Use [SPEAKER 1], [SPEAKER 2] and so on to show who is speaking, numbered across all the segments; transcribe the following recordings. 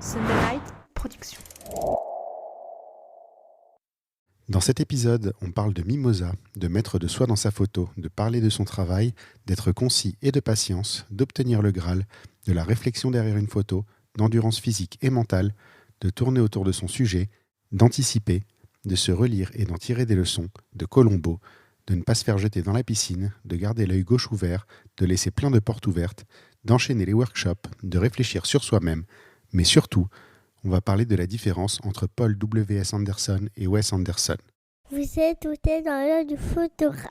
[SPEAKER 1] Sunderlight Productions.
[SPEAKER 2] Dans cet épisode, on parle de mimosa, de mettre de soi dans sa photo, de parler de son travail, d'être concis et de patience, d'obtenir le Graal, de la réflexion derrière une photo, d'endurance physique et mentale, de tourner autour de son sujet, d'anticiper, de se relire et d'en tirer des leçons, de Colombo, de ne pas se faire jeter dans la piscine, de garder l'œil gauche ouvert, de laisser plein de portes ouvertes, d'enchaîner les workshops, de réfléchir sur soi-même, mais surtout, on va parler de la différence entre Paul W.S. Anderson et Wes Anderson.
[SPEAKER 3] Vous êtes tout est dans l'œil du photographe.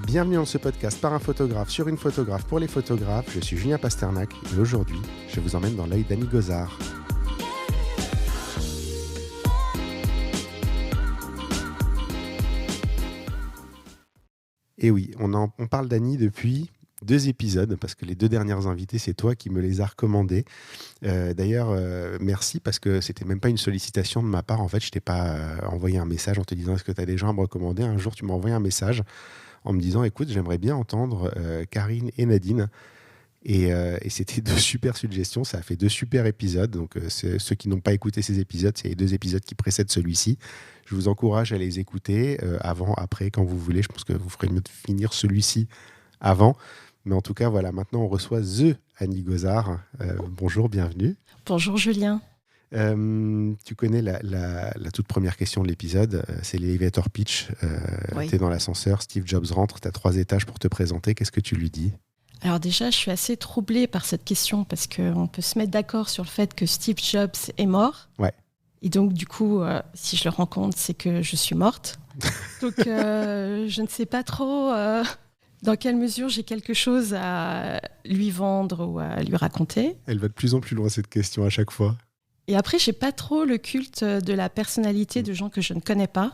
[SPEAKER 2] Bienvenue dans ce podcast par un photographe sur une photographe pour les photographes. Je suis Julien Pasternak et aujourd'hui, je vous emmène dans l'œil d'Annie Gozard. Et oui, on parle d'Annie depuis 2 épisodes, parce que les 2 dernières invitées, c'est toi qui me les as recommandées. D'ailleurs, merci, parce que c'était même pas une sollicitation de ma part. En fait, je t'ai pas envoyé un message en te disant « Est-ce que tu as des gens à me recommander ?» Un jour, tu m'as envoyé un message en me disant « Écoute, j'aimerais bien entendre Karine et Nadine ». Et c'était 2 super suggestions, ça a fait 2 super épisodes. Donc ceux qui n'ont pas écouté ces épisodes, c'est les 2 épisodes qui précèdent celui-ci. Je vous encourage à les écouter avant, après, quand vous voulez. Je pense que vous ferez mieux de finir celui-ci avant. Mais en tout cas, voilà, maintenant on reçoit The Annie Gozard. Bonjour, bienvenue.
[SPEAKER 1] Bonjour Julien.
[SPEAKER 2] Tu connais la toute première question de l'épisode, c'est l'elevator pitch.
[SPEAKER 1] Oui.
[SPEAKER 2] Tu es dans l'ascenseur, Steve Jobs rentre, tu as 3 étages pour te présenter. Qu'est-ce que tu lui dis ?
[SPEAKER 1] Alors déjà, je suis assez troublée par cette question parce qu'on peut se mettre d'accord sur le fait que Steve Jobs est mort.
[SPEAKER 2] Ouais.
[SPEAKER 1] Et donc, du coup, si je le rencontre, c'est que je suis morte. Donc, je ne sais pas trop dans quelle mesure j'ai quelque chose à lui vendre ou à lui raconter.
[SPEAKER 2] Elle va de plus en plus loin, cette question, à chaque fois.
[SPEAKER 1] Et après, j'ai pas trop le culte de la personnalité de gens que je ne connais pas.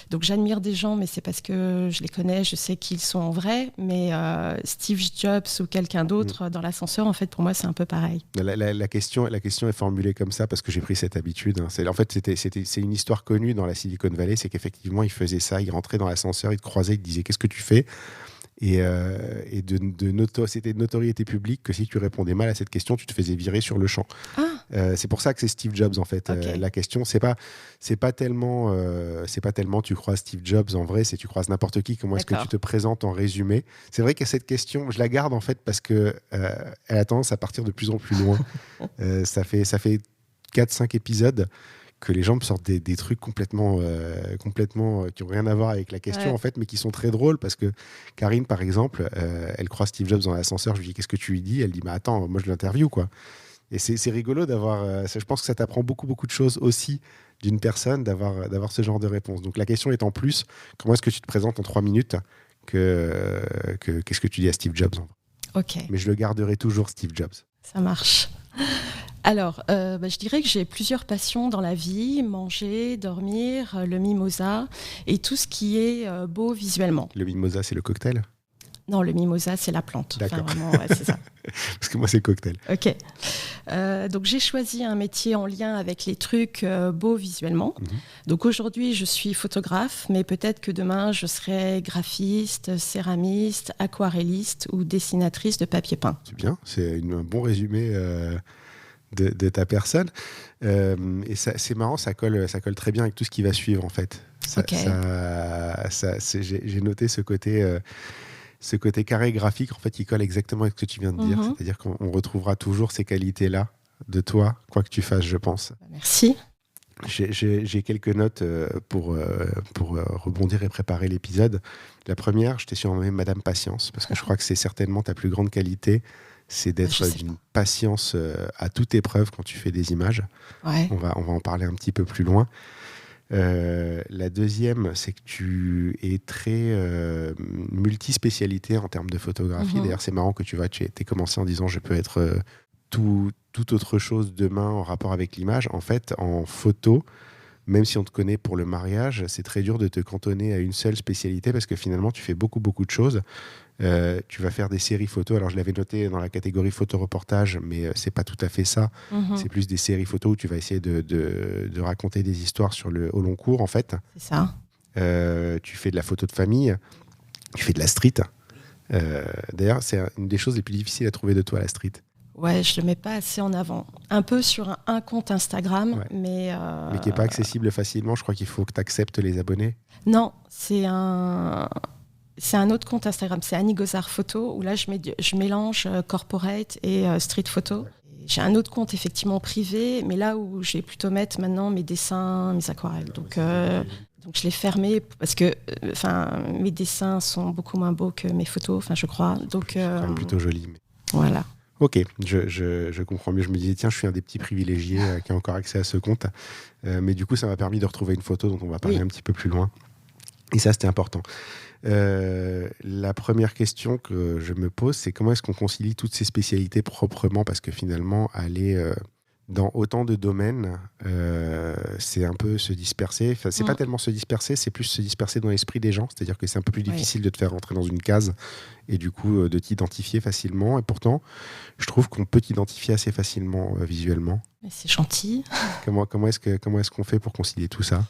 [SPEAKER 1] Donc, j'admire des gens, mais c'est parce que je les connais, je sais qu'ils sont en vrai. Mais Steve Jobs ou quelqu'un d'autre dans l'ascenseur, en fait, pour moi, c'est un peu pareil.
[SPEAKER 2] La question est formulée comme ça parce que j'ai pris cette habitude. C'est une histoire connue dans la Silicon Valley, c'est qu'effectivement, il faisait ça, il rentrait dans l'ascenseur, il te croisait, il te disait « Qu'est-ce que tu fais ?» Et c'était de notoriété publique que si tu répondais mal à cette question, tu te faisais virer sur le champ. C'est pour ça que c'est Steve Jobs en fait.
[SPEAKER 1] Okay.
[SPEAKER 2] La question, c'est pas tellement tu croises Steve Jobs en vrai, c'est tu croises n'importe qui. Comment est-ce que tu te présentes en résumé ? C'est vrai que cette question, je la garde en fait parce que elle a tendance à partir de plus en plus loin. Ça fait 4-5 épisodes que les gens me sortent des trucs complètement qui n'ont rien à voir avec la question en fait, mais qui sont très drôles parce que Karine par exemple, elle croise Steve Jobs dans l'ascenseur, je lui dis qu'est-ce que tu lui dis ? Elle dit attends, moi je l'interviewe quoi. Et c'est rigolo d'avoir, je pense que ça t'apprend beaucoup de choses aussi d'une personne d'avoir ce genre de réponse. Donc la question est en plus, comment est-ce que tu te présentes en 3 minutes qu'est-ce que tu dis à Steve Jobs ?
[SPEAKER 1] Ok.
[SPEAKER 2] Mais je le garderai toujours Steve Jobs.
[SPEAKER 1] Ça marche. Alors, je dirais que j'ai plusieurs passions dans la vie, manger, dormir, le mimosa et tout ce qui est beau visuellement.
[SPEAKER 2] Le mimosa, c'est le cocktail ?
[SPEAKER 1] Non, le mimosa, c'est la plante.
[SPEAKER 2] D'accord.
[SPEAKER 1] Enfin, vraiment, c'est ça.
[SPEAKER 2] Parce que moi, c'est le cocktail.
[SPEAKER 1] Ok. Donc, j'ai choisi un métier en lien avec les trucs beaux visuellement. Donc, aujourd'hui, je suis photographe, mais peut-être que demain, je serai graphiste, céramiste, aquarelliste ou dessinatrice de papier peint.
[SPEAKER 2] C'est bien, c'est un bon résumé de ta personne. Et c'est marrant, ça colle très bien avec tout ce qui va suivre, en fait. J'ai noté ce côté carré graphique, en fait, qui colle exactement avec ce que tu viens de dire. C'est-à-dire qu'on retrouvera toujours ces qualités-là de toi, quoi que tu fasses, je pense.
[SPEAKER 1] Merci.
[SPEAKER 2] J'ai quelques notes pour rebondir et préparer l'épisode. La première, je t'ai surnommée Madame Patience, parce que je crois que c'est certainement ta plus grande qualité, c'est d'être d'une patience à toute épreuve quand tu fais des images.
[SPEAKER 1] Ouais.
[SPEAKER 2] On va en parler un petit peu plus loin. La deuxième, c'est que tu es très multispécialité en termes de photographie. D'ailleurs, c'est marrant que tu aies commencé en disant je peux être tout autre chose demain en rapport avec l'image. En fait, en photo, même si on te connaît pour le mariage, c'est très dur de te cantonner à une seule spécialité parce que finalement, tu fais beaucoup de choses. Tu vas faire des séries photos. Alors, je l'avais noté dans la catégorie photo-reportage, mais c'est pas tout à fait ça. C'est plus des séries photos où tu vas essayer de raconter des histoires au long cours, en fait.
[SPEAKER 1] C'est ça.
[SPEAKER 2] Tu fais de la photo de famille, tu fais de la street. D'ailleurs, c'est une des choses les plus difficiles à trouver de toi, la street.
[SPEAKER 1] Ouais, je le mets pas assez en avant. Un peu sur un compte Instagram, mais
[SPEAKER 2] qui n'est pas accessible facilement. Je crois qu'il faut que tu acceptes les abonnés.
[SPEAKER 1] Non, c'est un autre compte Instagram. C'est Annie Gozard Photo, où là, je mélange corporate et street photo. J'ai un autre compte, effectivement, privé, mais là où je vais plutôt mettre maintenant mes dessins, mes aquarelles. Donc je l'ai fermé parce que mes dessins sont beaucoup moins beaux que mes photos, je crois. Donc,
[SPEAKER 2] plutôt joli. Mais...
[SPEAKER 1] Voilà.
[SPEAKER 2] Ok, je comprends mieux. Je me disais, tiens, je suis un des petits privilégiés qui a encore accès à ce compte. Mais du coup, ça m'a permis de retrouver une photo dont on va parler un petit peu plus loin. Et ça, c'était important. La première question que je me pose, c'est comment est-ce qu'on concilie toutes ces spécialités proprement ? Parce que finalement, aller dans autant de domaines, c'est un peu se disperser. Enfin, c'est pas tellement se disperser, c'est plus se disperser dans l'esprit des gens. C'est-à-dire que c'est un peu plus difficile de te faire rentrer dans une case et du coup de t'identifier facilement. Et pourtant, je trouve qu'on peut t'identifier assez facilement visuellement.
[SPEAKER 1] Mais c'est gentil.
[SPEAKER 2] Comment est-ce qu'on fait pour concilier tout ça ?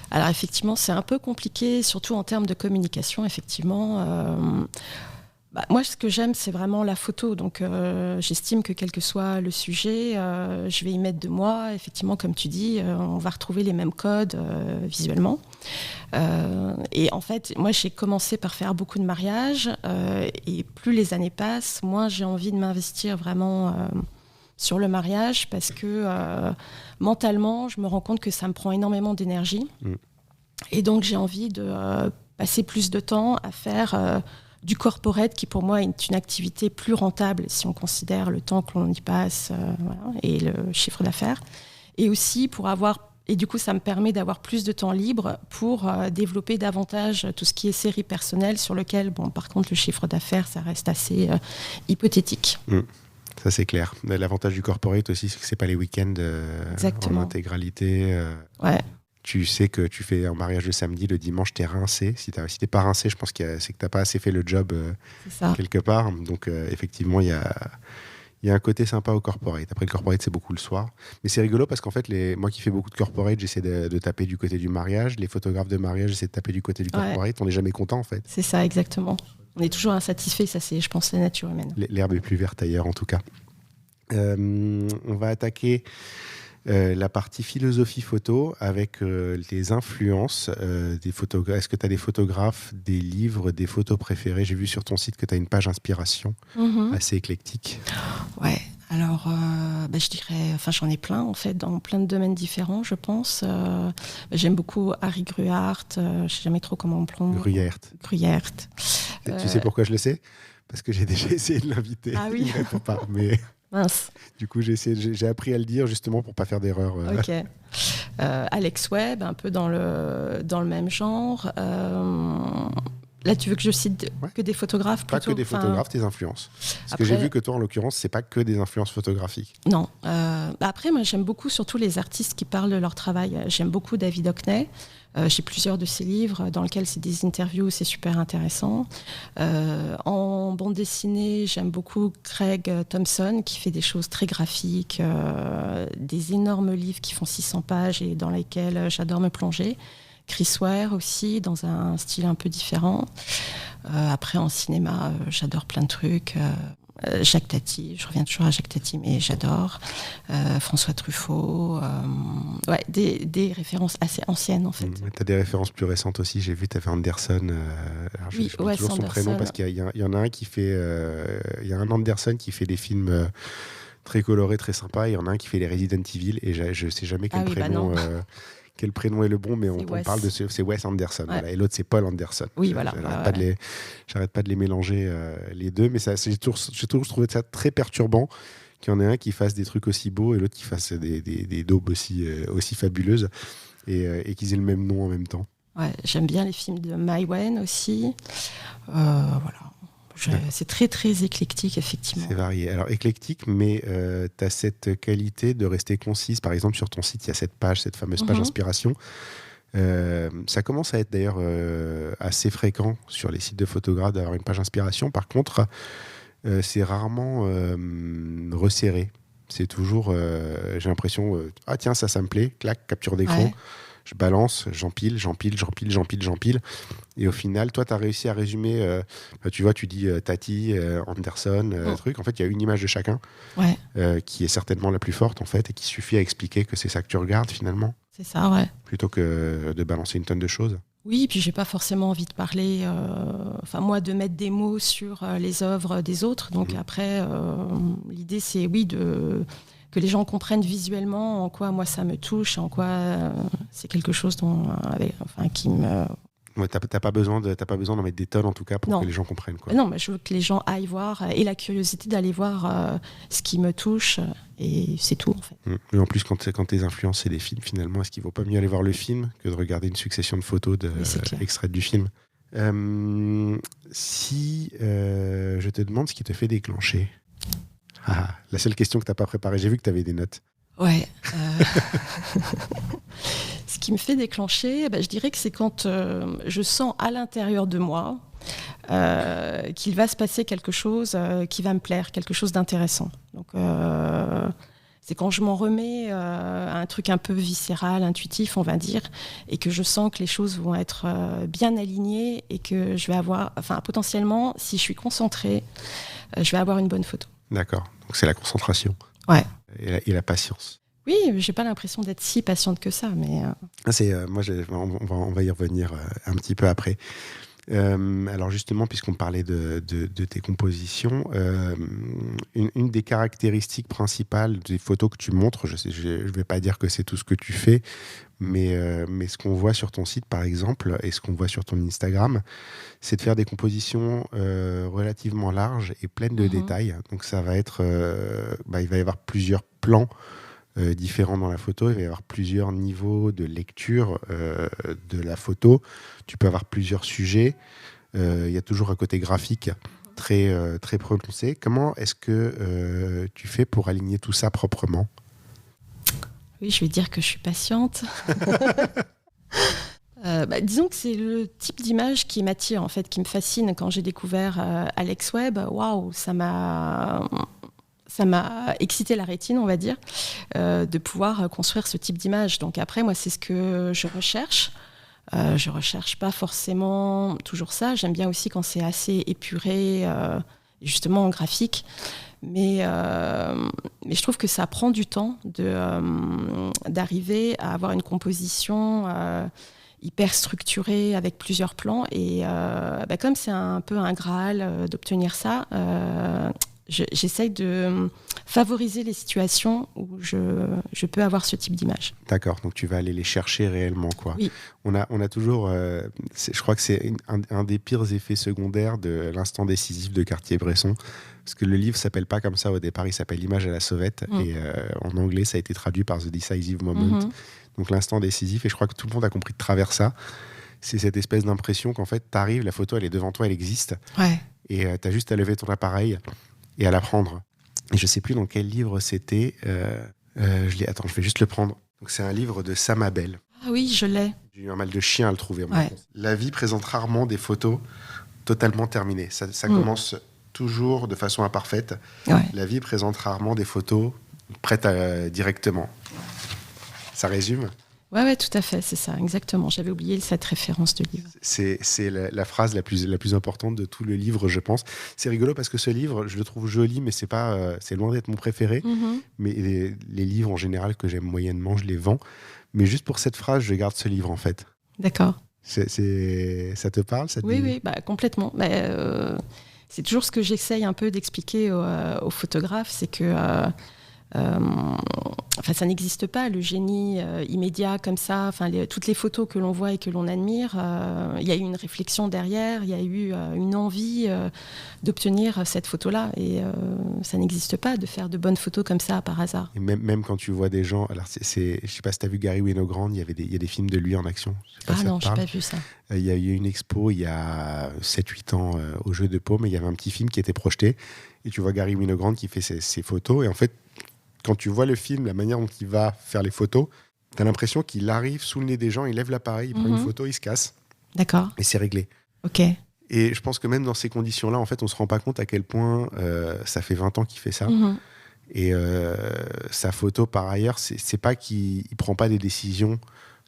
[SPEAKER 1] Alors effectivement, c'est un peu compliqué, surtout en termes de communication, effectivement. Moi, ce que j'aime, c'est vraiment la photo. Donc, j'estime que quel que soit le sujet, je vais y mettre de moi. Effectivement, comme tu dis, on va retrouver les mêmes codes visuellement. Et en fait, moi, j'ai commencé par faire beaucoup de mariages. Et plus les années passent, moins j'ai envie de m'investir vraiment sur le mariage parce que mentalement, je me rends compte que ça me prend énormément d'énergie. Et donc, j'ai envie de passer plus de temps à faire... du corporate qui pour moi est une activité plus rentable si on considère le temps que l'on y passe et le chiffre d'affaires. Et aussi et du coup ça me permet d'avoir plus de temps libre pour développer davantage tout ce qui est série personnelle sur lequel, par contre le chiffre d'affaires ça reste assez hypothétique.
[SPEAKER 2] Ça c'est clair. L'avantage du corporate aussi c'est que c'est pas les week-ends en intégralité.
[SPEAKER 1] Ouais.
[SPEAKER 2] Tu sais que tu fais un mariage le samedi, le dimanche, t'es rincé. Si t'es pas rincé, je pense c'est que t'as pas assez fait le job quelque part. Donc, effectivement, il y a un côté sympa au corporate. Après, le corporate, c'est beaucoup le soir. Mais c'est rigolo parce qu'en fait, moi qui fais beaucoup de corporate, j'essaie de taper du côté du mariage. Les photographes de mariage, j'essaie de taper du côté du corporate. On n'est jamais content, en fait.
[SPEAKER 1] C'est ça, exactement. On est toujours insatisfait. Ça, c'est, je pense, la nature humaine.
[SPEAKER 2] L'herbe est plus verte ailleurs, en tout cas. On va attaquer... la partie philosophie photo avec les influences des photographes. Est-ce que tu as des photographes, des livres, des photos préférées ? J'ai vu sur ton site que tu as une page inspiration assez éclectique.
[SPEAKER 1] Ouais, alors je dirais, j'en ai plein en fait, dans plein de domaines différents, je pense. J'aime beaucoup Harry Gruyaert, je ne sais jamais trop comment on prononce. Gruyaert.
[SPEAKER 2] Tu sais pourquoi je le sais ? Parce que j'ai déjà essayé de l'inviter.
[SPEAKER 1] Ah oui.
[SPEAKER 2] Il ne répond pas, mais...
[SPEAKER 1] Mince.
[SPEAKER 2] Du coup, j'ai appris à le dire justement pour pas faire d'erreur.
[SPEAKER 1] Ok. Alex Webb, un peu dans le même genre. Là, tu veux que je cite que des photographes plutôt ?
[SPEAKER 2] Pas que des photographes, tes influences. Parce que j'ai vu que toi, en l'occurrence, c'est pas que des influences photographiques.
[SPEAKER 1] Non. Après, moi, j'aime beaucoup surtout les artistes qui parlent de leur travail. J'aime beaucoup David Hockney. J'ai plusieurs de ses livres dans lesquels c'est des interviews, c'est super intéressant. En bande dessinée, j'aime beaucoup Craig Thompson qui fait des choses très graphiques, des énormes livres qui font 600 pages et dans lesquels j'adore me plonger. Chris Ware aussi, dans un style un peu différent. Après, en cinéma, j'adore plein de trucs. Jacques Tati, je reviens toujours à Jacques Tati, mais j'adore. François Truffaut. Des références assez anciennes, en fait.
[SPEAKER 2] Tu as des références plus récentes aussi. J'ai vu, tu avais Anderson. Je dis toujours son prénom parce qu'il y en a un qui fait... Il y a un Anderson qui fait des films très colorés, très sympas. Il y en a un qui fait les Resident Evil. Et je ne sais jamais quel prénom... quel prénom est le bon, mais on parle de c'est Wes Anderson. Ouais. Voilà, et l'autre, c'est Paul Anderson.
[SPEAKER 1] Oui, voilà.
[SPEAKER 2] J'arrête pas de les mélanger les deux, mais j'ai toujours trouvé ça très perturbant qu'il y en ait un qui fasse des trucs aussi beaux et l'autre qui fasse des daubes aussi fabuleuses et qu'ils aient le même nom en même temps.
[SPEAKER 1] Ouais, j'aime bien les films de Mai Wen aussi. Voilà. C'est très, très éclectique, effectivement.
[SPEAKER 2] C'est varié. Alors, éclectique, mais tu as cette qualité de rester concise. Par exemple, sur ton site, il y a cette fameuse page inspiration. Ça commence à être d'ailleurs assez fréquent sur les sites de photographes d'avoir une page inspiration. Par contre, c'est rarement resserré. C'est toujours, j'ai l'impression, ah tiens, ça me plaît, clac, capture d'écran. Ouais. Je balance, j'empile. Et au final, toi, tu as réussi à résumer, tu vois, tu dis Tati, Anderson, truc. En fait, il y a une image de chacun qui est certainement la plus forte, en fait, et qui suffit à expliquer que c'est ça que tu regardes, finalement.
[SPEAKER 1] C'est ça, ouais.
[SPEAKER 2] Plutôt que de balancer une tonne de choses.
[SPEAKER 1] Oui, et puis j'ai pas forcément envie de parler, moi, de mettre des mots sur les œuvres des autres. Donc après, l'idée, c'est, que les gens comprennent visuellement en quoi moi ça me touche, en quoi c'est quelque chose qui me...
[SPEAKER 2] Ouais, t'as pas besoin d'en mettre des tonnes en tout cas pour que les gens comprennent, quoi.
[SPEAKER 1] Non, mais je veux que les gens aillent voir et la curiosité d'aller voir ce qui me touche et c'est tout en fait.
[SPEAKER 2] Et en plus quand tes influences c'est des films, finalement, est-ce qu'il vaut pas mieux aller voir le film que de regarder une succession de photos extraites du film? Si je te demande ce qui te fait déclencher. La seule question que t'as pas préparée, j'ai vu que tu avais des notes.
[SPEAKER 1] Ouais. Ce qui me fait déclencher, je dirais que c'est quand je sens à l'intérieur de moi qu'il va se passer quelque chose qui va me plaire, quelque chose d'intéressant. Donc, c'est quand je m'en remets à un truc un peu viscéral, intuitif, on va dire, et que je sens que les choses vont être bien alignées et que je vais avoir, potentiellement, si je suis concentrée, je vais avoir une bonne photo.
[SPEAKER 2] D'accord. Donc, c'est la concentration.
[SPEAKER 1] Ouais.
[SPEAKER 2] Et la patience.
[SPEAKER 1] Oui, j'ai pas l'impression d'être si patiente que ça, mais...
[SPEAKER 2] on va y revenir un petit peu après. Alors justement, puisqu'on parlait de tes compositions, une des caractéristiques principales des photos que tu montres, je vais pas dire que c'est tout ce que tu fais, mais ce qu'on voit sur ton site, par exemple, et ce qu'on voit sur ton Instagram, c'est de faire des compositions relativement larges et pleines de détails. Donc ça va être... il va y avoir plusieurs plans différents dans la photo, il va y avoir plusieurs niveaux de lecture de la photo, tu peux avoir plusieurs sujets, il y a toujours un côté graphique très, très prononcé. Comment est-ce que tu fais pour aligner tout ça proprement ?
[SPEAKER 1] Oui, je vais dire que je suis patiente. Disons que c'est le type d'image qui m'attire, en fait, qui me fascine. Quand j'ai découvert Alex Webb, waouh, ça m'a excité la rétine, on va dire, de pouvoir construire ce type d'image. Donc après, moi, c'est ce que je recherche. Je recherche pas forcément toujours ça. J'aime bien aussi quand c'est assez épuré, justement en graphique. Mais je trouve que ça prend du temps d'arriver à avoir une composition hyper structurée avec plusieurs plans. Et comme c'est un peu un Graal d'obtenir ça, j'essaye de favoriser les situations où je peux avoir ce type d'image.
[SPEAKER 2] D'accord, donc tu vas aller les chercher réellement, quoi.
[SPEAKER 1] Oui.
[SPEAKER 2] On a toujours, je crois que c'est un des pires effets secondaires de l'instant décisif de Cartier-Bresson, parce que le livre s'appelle pas comme ça au départ, il s'appelle L'image à la sauvette, et en anglais ça a été traduit par The Decisive Moment, donc l'instant décisif, et je crois que tout le monde a compris de travers ça. C'est cette espèce d'impression qu'en fait t'arrives, la photo elle est devant toi, elle existe, et t'as juste à lever ton appareil et à la prendre. Et je sais plus dans quel livre c'était. Attends, je vais juste le prendre. Donc c'est un livre de Sam Abell.
[SPEAKER 1] Ah oui, je l'ai.
[SPEAKER 2] J'ai eu un mal de chien à le trouver. La vie présente rarement des photos totalement terminées. Ça commence toujours de façon imparfaite. La vie présente rarement des photos prêtes directement. Ça résume ?
[SPEAKER 1] Ouais, tout à fait, c'est ça, exactement. J'avais oublié cette référence de livre.
[SPEAKER 2] C'est la phrase la plus importante de tout le livre, je pense. C'est rigolo parce que ce livre, je le trouve joli, mais c'est loin d'être mon préféré. Mais les livres, en général, que j'aime moyennement, je les vends. Mais juste pour cette phrase, je garde ce livre, en fait.
[SPEAKER 1] D'accord.
[SPEAKER 2] Ça te parle, ça te dit...
[SPEAKER 1] Oui, complètement. C'est toujours ce que j'essaye un peu d'expliquer aux photographes, c'est que... Enfin, ça n'existe pas, le génie immédiat comme ça. Enfin, toutes les photos que l'on voit et que l'on admire, il y a eu une réflexion derrière, il y a eu une envie d'obtenir cette photo-là. Et ça n'existe pas de faire de bonnes photos comme ça par hasard.
[SPEAKER 2] Et même quand tu vois des gens... Alors, je ne sais pas si tu as vu Garry Winogrand, il y a des films de lui en action.
[SPEAKER 1] Ah non, je n'ai pas vu ça.
[SPEAKER 2] Il y a eu une expo il y a 7-8 ans au Jeu de Paume, et il y avait un petit film qui était projeté. Et tu vois Garry Winogrand qui fait ses photos. Et en fait, quand tu vois le film, la manière dont il va faire les photos, tu as l'impression qu'il arrive sous le nez des gens, il lève l'appareil, il prend une photo, il se casse.
[SPEAKER 1] D'accord.
[SPEAKER 2] Et c'est réglé.
[SPEAKER 1] Ok.
[SPEAKER 2] Et je pense que même dans ces conditions-là, en fait, on ne se rend pas compte à quel point ça fait 20 ans qu'il fait ça. Et sa photo, par ailleurs, c'est pas qu'il ne prend pas des décisions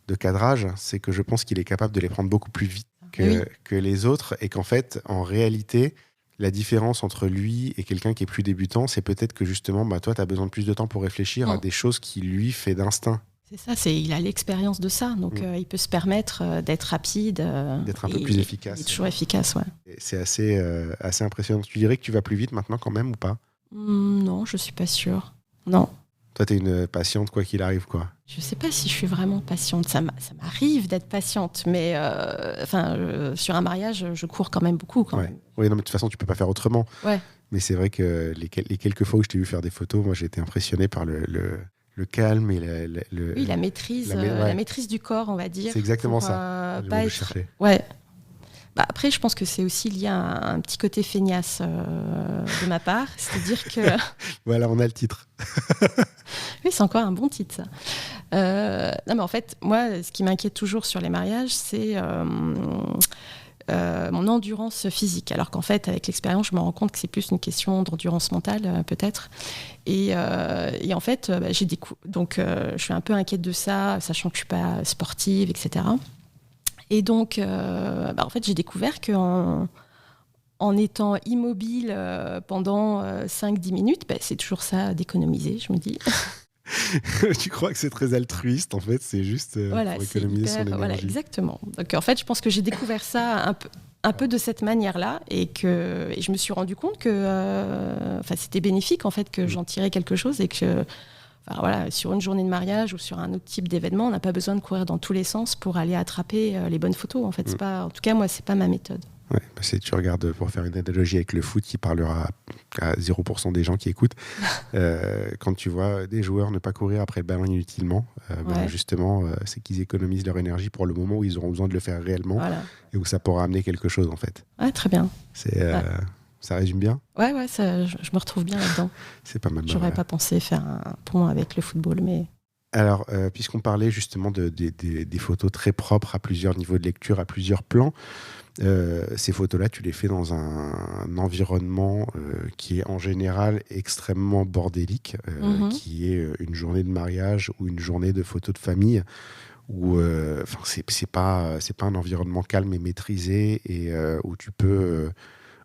[SPEAKER 2] de cadrage, c'est que je pense qu'il est capable de les prendre beaucoup plus vite que les autres. Et qu'en fait, en réalité... La différence entre lui et quelqu'un qui est plus débutant, c'est peut-être que justement, toi, tu as besoin de plus de temps pour réfléchir à des choses qui, lui, fait d'instinct.
[SPEAKER 1] C'est ça, il a l'expérience de ça, donc il peut se permettre d'être rapide.
[SPEAKER 2] D'être un peu plus efficace.
[SPEAKER 1] Il est toujours efficace, ouais.
[SPEAKER 2] Et c'est assez impressionnant. Tu dirais que tu vas plus vite maintenant quand même ou pas ?
[SPEAKER 1] Non, je suis pas sûre. Non.
[SPEAKER 2] Toi, tu es une patiente quoi qu'il arrive, quoi.
[SPEAKER 1] Je sais pas si je suis vraiment patiente. Ça m'arrive d'être patiente, mais sur un mariage, je cours quand même beaucoup. Même.
[SPEAKER 2] Oui, non, mais de toute façon, tu peux pas faire autrement.
[SPEAKER 1] Ouais.
[SPEAKER 2] Mais c'est vrai que les quelques fois où je t'ai vu faire des photos, moi, j'ai été impressionné par le calme et
[SPEAKER 1] la maîtrise, la maîtrise du corps, on va dire.
[SPEAKER 2] C'est exactement ça.
[SPEAKER 1] Pas être... Ouais. Après, je pense que c'est aussi lié à un petit côté feignasse de ma part. C'est-à-dire que...
[SPEAKER 2] Voilà, on a le titre.
[SPEAKER 1] Oui, c'est encore un bon titre, ça. Non, mais en fait, moi, ce qui m'inquiète toujours sur les mariages, c'est mon endurance physique. Alors qu'en fait, avec l'expérience, je me rends compte que c'est plus une question d'endurance mentale, peut-être. Et en fait, donc, je suis un peu inquiète de ça, sachant que je ne suis pas sportive, etc. Et donc, en fait, j'ai découvert qu'en étant immobile pendant 5-10 minutes, c'est toujours ça d'économiser, je me dis.
[SPEAKER 2] Tu crois que c'est très altruiste, en fait, c'est juste pour économiser son énergie. Voilà,
[SPEAKER 1] exactement. Donc, en fait, je pense que j'ai découvert ça un peu de cette manière-là et je me suis rendu compte que c'était bénéfique, en fait, que j'en tirais quelque chose et que... sur une journée de mariage ou sur un autre type d'événement, on n'a pas besoin de courir dans tous les sens pour aller attraper les bonnes photos. En fait, en tout cas, moi, c'est pas ma méthode.
[SPEAKER 2] Ouais, tu regardes, pour faire une analogie avec le foot qui parlera à 0% des gens qui écoutent, quand tu vois des joueurs ne pas courir après le ballon inutilement, justement, c'est qu'ils économisent leur énergie pour le moment où ils auront besoin de le faire réellement et où ça pourra amener quelque chose, en fait.
[SPEAKER 1] Ouais, très bien.
[SPEAKER 2] Ça résume bien ?
[SPEAKER 1] Ouais, je me retrouve bien là-dedans.
[SPEAKER 2] C'est pas mal.
[SPEAKER 1] J'aurais pas pensé faire un pont avec le football, mais...
[SPEAKER 2] Alors, puisqu'on parlait justement des photos très propres à plusieurs niveaux de lecture, à plusieurs plans, ces photos-là, tu les fais dans un environnement qui est en général extrêmement bordélique, qui est une journée de mariage ou une journée de photos de famille, où c'est pas un environnement calme et maîtrisé et où tu peux...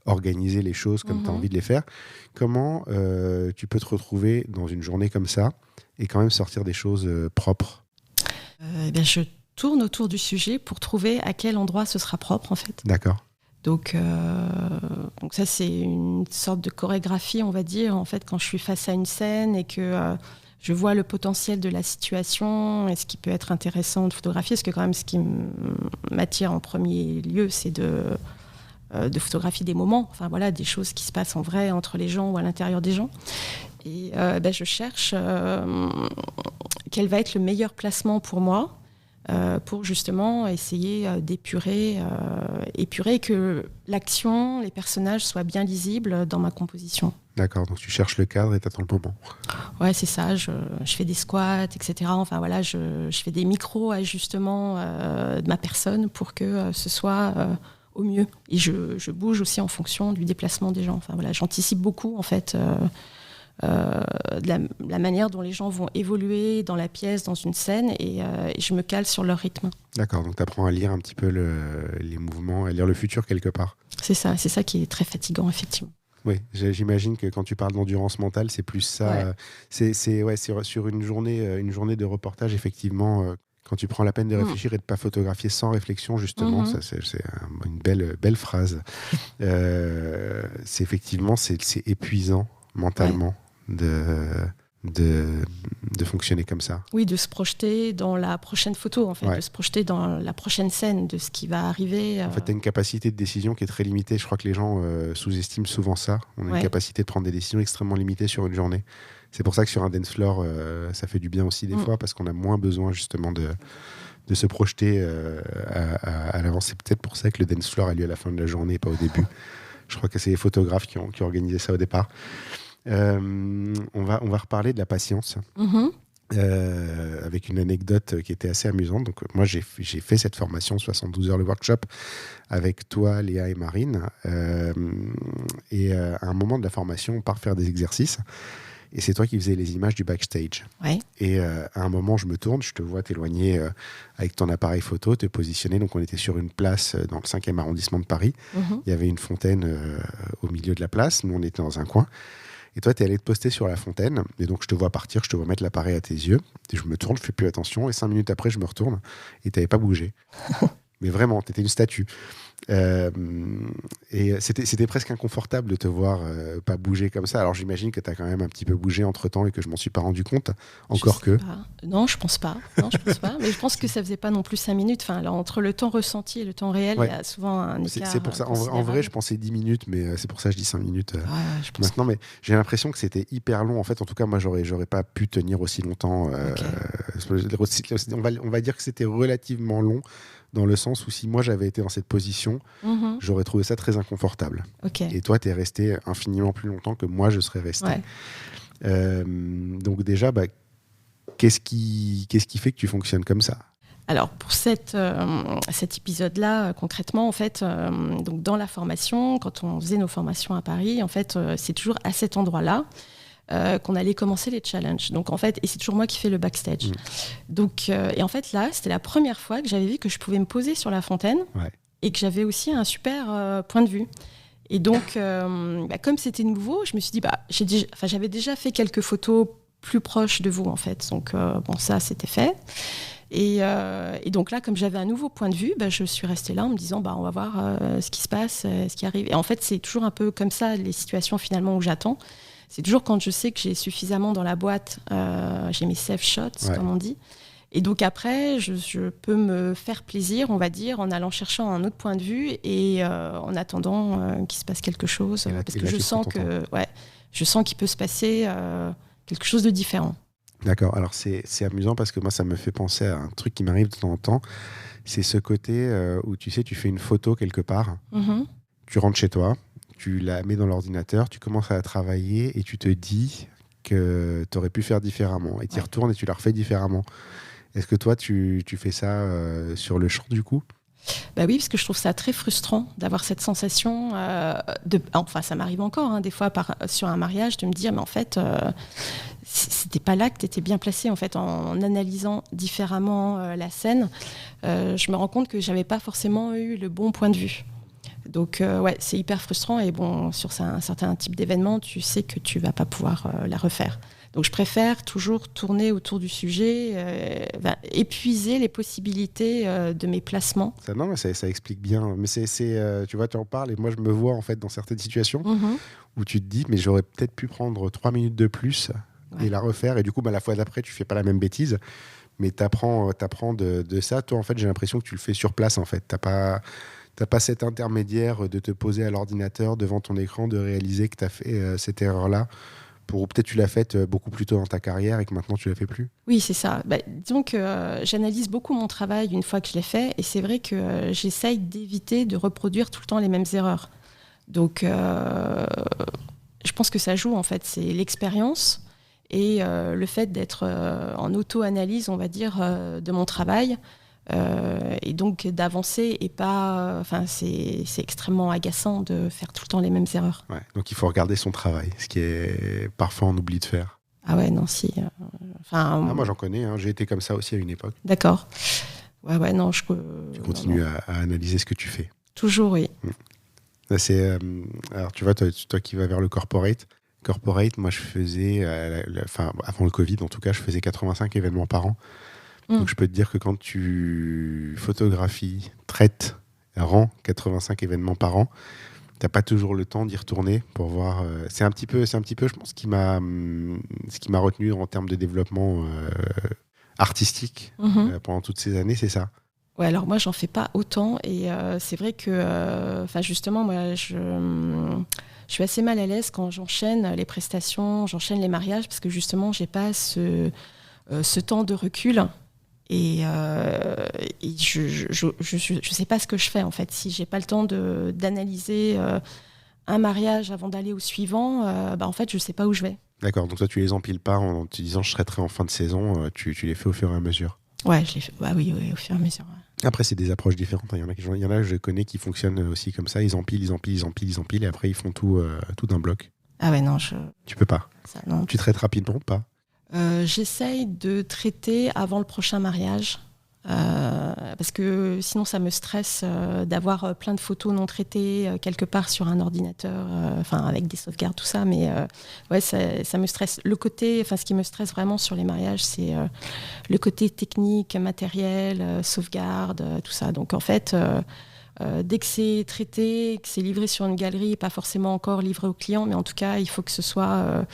[SPEAKER 2] organiser les choses comme tu as envie de les faire. Comment tu peux te retrouver dans une journée comme ça et quand même sortir des choses propres ?
[SPEAKER 1] Je tourne autour du sujet pour trouver à quel endroit ce sera propre, en fait.
[SPEAKER 2] D'accord.
[SPEAKER 1] Donc ça, c'est une sorte de chorégraphie, on va dire, en fait, quand je suis face à une scène et que je vois le potentiel de la situation et ce qui peut être intéressant de photographier, parce que quand même, ce qui m'attire en premier lieu, c'est de photographier des moments, des choses qui se passent en vrai entre les gens ou à l'intérieur des gens. Et je cherche quel va être le meilleur placement pour moi pour justement essayer d'épurer que l'action, les personnages soient bien lisibles dans ma composition.
[SPEAKER 2] D'accord, donc tu cherches le cadre et t'attends le moment.
[SPEAKER 1] Ouais, c'est ça, je fais des squats, etc. Je fais des micro-ajustements de ma personne pour que ce soit... au mieux. Et je bouge aussi en fonction du déplacement des gens. J'anticipe beaucoup, en fait, de la manière dont les gens vont évoluer dans la pièce, dans une scène, et je me cale sur leur rythme.
[SPEAKER 2] D'accord, donc tu apprends à lire un petit peu les mouvements, à lire le futur quelque part.
[SPEAKER 1] C'est ça qui est très fatigant, effectivement.
[SPEAKER 2] Oui, j'imagine que quand tu parles d'endurance mentale, c'est plus ça. Ouais. C'est sur une journée de reportage, effectivement... Quand tu prends la peine de réfléchir et de ne pas photographier sans réflexion, justement, ça, c'est une belle phrase. C'est effectivement, c'est épuisant mentalement de fonctionner comme ça.
[SPEAKER 1] Oui, de se projeter dans la prochaine photo, en fait, de se projeter dans la prochaine scène, de ce qui va arriver.
[SPEAKER 2] En fait, tu as une capacité de décision qui est très limitée. Je crois que les gens sous-estiment souvent ça. On a une capacité de prendre des décisions extrêmement limitées sur une journée. C'est pour ça que sur un dance floor, ça fait du bien aussi des fois, parce qu'on a moins besoin justement de se projeter à l'avance. C'est peut-être pour ça que le dance floor a lieu à la fin de la journée, pas au début. Je crois que c'est les photographes qui ont organisé ça au départ. On va reparler de la patience. Avec une anecdote qui était assez amusante. Donc, moi, j'ai fait cette formation 72 heures le workshop avec toi, Léa et Marine. Et à un moment de la formation, on part faire des exercices. Et c'est toi qui faisais les images du backstage.
[SPEAKER 1] Ouais.
[SPEAKER 2] Et à un moment, je me tourne, je te vois t'éloigner avec ton appareil photo, te positionner. Donc, on était sur une place dans le 5e arrondissement de Paris. Il y avait une fontaine au milieu de la place. Nous, on était dans un coin. Et toi, tu es allé te poster sur la fontaine. Et donc, je te vois partir, je te vois mettre l'appareil à tes yeux. Et je me tourne, je fais plus attention. Et 5 minutes après, je me retourne. Et tu n'avais pas bougé. Mais vraiment, tu étais une statue. Et c'était presque inconfortable de te voir pas bouger comme ça. Alors, j'imagine que tu as quand même un petit peu bougé entre-temps et que je m'en suis pas rendu compte. Encore que...
[SPEAKER 1] Non, je pense pas. Mais je pense que ça faisait pas non plus 5 minutes. Enfin, alors, entre le temps ressenti et le temps réel, il y a souvent un écart.
[SPEAKER 2] C'est pour ça. En vrai, je pensais 10 minutes, mais c'est pour ça que je dis 5 minutes maintenant.
[SPEAKER 1] Que...
[SPEAKER 2] Mais j'ai l'impression que c'était hyper long. En fait, en tout cas, moi, j'aurais pas pu tenir aussi longtemps. On va dire que c'était relativement long, dans le sens où si moi j'avais été dans cette position, j'aurais trouvé ça très inconfortable. Et toi, tu es resté infiniment plus longtemps que moi je serais resté. Donc déjà, qu'est-ce qui fait que tu fonctionnes comme ça ?
[SPEAKER 1] Alors pour cet épisode-là, concrètement, en fait, donc dans la formation, quand on faisait nos formations à Paris, en fait, c'est toujours à cet endroit-là qu'on allait commencer les challenges. Donc en fait, et c'est toujours moi qui fais le backstage. Donc et en fait là, c'était la première fois que j'avais vu que je pouvais me poser sur la fontaine et que j'avais aussi un super point de vue. Et donc comme c'était nouveau, je me suis dit j'avais déjà fait quelques photos plus proches de vous en fait. Donc ça c'était fait. Et donc là, comme j'avais un nouveau point de vue, je suis restée là en me disant on va voir ce qui se passe, ce qui arrive. Et en fait, c'est toujours un peu comme ça les situations finalement où j'attends. C'est toujours quand je sais que j'ai suffisamment dans la boîte, j'ai mes safe shots, comme on dit. Et donc après, je peux me faire plaisir, on va dire, en allant chercher un autre point de vue et en attendant qu'il se passe quelque chose. Parce que je sens qu'il peut se passer quelque chose de différent.
[SPEAKER 2] D'accord. Alors c'est amusant parce que moi, ça me fait penser à un truc qui m'arrive de temps en temps. C'est ce côté où tu fais une photo quelque part, tu rentres chez toi, tu la mets dans l'ordinateur, tu commences à la travailler et tu te dis que tu aurais pu faire différemment. Et tu y retournes et tu la refais différemment. Est-ce que toi, tu fais ça sur le champ du coup ?
[SPEAKER 1] Oui, parce que je trouve ça très frustrant d'avoir cette sensation enfin, ça m'arrive encore des fois sur un mariage de me dire mais en fait c'était pas là que tu étais bien placé en fait en analysant différemment la scène. Je me rends compte que j'avais pas forcément eu le bon point de vue. Donc c'est hyper frustrant et sur un certain type d'événement, tu sais que tu vas pas pouvoir la refaire. Donc je préfère toujours tourner autour du sujet, épuiser les possibilités de mes placements.
[SPEAKER 2] Ça explique bien. Mais tu vois, tu en parles et moi je me vois en fait dans certaines situations où tu te dis mais j'aurais peut-être pu prendre 3 minutes de plus et la refaire. Et du coup, la fois d'après, tu fais pas la même bêtise. Mais t'apprends de ça. Toi, en fait, j'ai l'impression que tu le fais sur place en fait. T'as pas cet intermédiaire de te poser à l'ordinateur devant ton écran, de réaliser que tu as fait cette erreur-là, ou peut-être tu l'as faite beaucoup plus tôt dans ta carrière et que maintenant tu ne la fais plus.
[SPEAKER 1] Oui, c'est ça. Disons que j'analyse beaucoup mon travail une fois que je l'ai fait et c'est vrai que j'essaye d'éviter de reproduire tout le temps les mêmes erreurs. Donc, je pense que ça joue en fait. C'est l'expérience et le fait d'être en auto-analyse, on va dire, de mon travail. Et donc d'avancer et pas c'est extrêmement agaçant de faire tout le temps les mêmes erreurs.
[SPEAKER 2] Donc il faut regarder son travail, ce qui est parfois on oublie de faire.
[SPEAKER 1] Moi
[SPEAKER 2] j'en connais, j'ai été comme ça aussi à une époque.
[SPEAKER 1] D'accord.
[SPEAKER 2] Tu continues à analyser ce que tu fais.
[SPEAKER 1] Toujours, oui.
[SPEAKER 2] Alors tu vois, toi qui vas vers le corporate, moi je faisais avant le Covid en tout cas, je faisais 85 événements par an. Donc je peux te dire que quand tu photographies, traites, rends 85 événements par an, t'as pas toujours le temps d'y retourner pour voir. C'est un petit peu, je pense, ce qui m'a retenu en termes de développement artistique pendant toutes ces années, c'est ça.
[SPEAKER 1] Ouais, alors moi, j'en fais pas autant. Et c'est vrai que, justement, moi, je suis assez mal à l'aise quand j'enchaîne les prestations, j'enchaîne les mariages, parce que justement, j'ai pas ce temps de recul. Et je sais pas ce que je fais, en fait. Si j'ai pas le temps d'analyser un mariage avant d'aller au suivant, en fait, je sais pas où je vais.
[SPEAKER 2] D'accord, donc toi, tu les empiles pas en te disant je traiterai en fin de saison, tu les fais au fur et à mesure.
[SPEAKER 1] Ouais, je les fais. Bah oui, au fur et à mesure. Ouais.
[SPEAKER 2] Après, c'est des approches différentes. Il y en a, je connais qui fonctionnent aussi comme ça. Ils empilent, et après, ils font tout d'un bloc.
[SPEAKER 1] Ah ouais, non,
[SPEAKER 2] Tu peux pas.
[SPEAKER 1] Ça, non.
[SPEAKER 2] Tu traites rapidement ou pas?
[SPEAKER 1] J'essaye de traiter avant le prochain mariage. Parce que sinon ça me stresse d'avoir plein de photos non traitées quelque part sur un ordinateur, avec des sauvegardes, tout ça, mais ouais, ça me stresse. Ce qui me stresse vraiment sur les mariages, c'est le côté technique, matériel, sauvegarde, tout ça. Donc en fait, dès que c'est traité, que c'est livré sur une galerie, pas forcément encore livré au client, mais en tout cas, il faut que ce soit...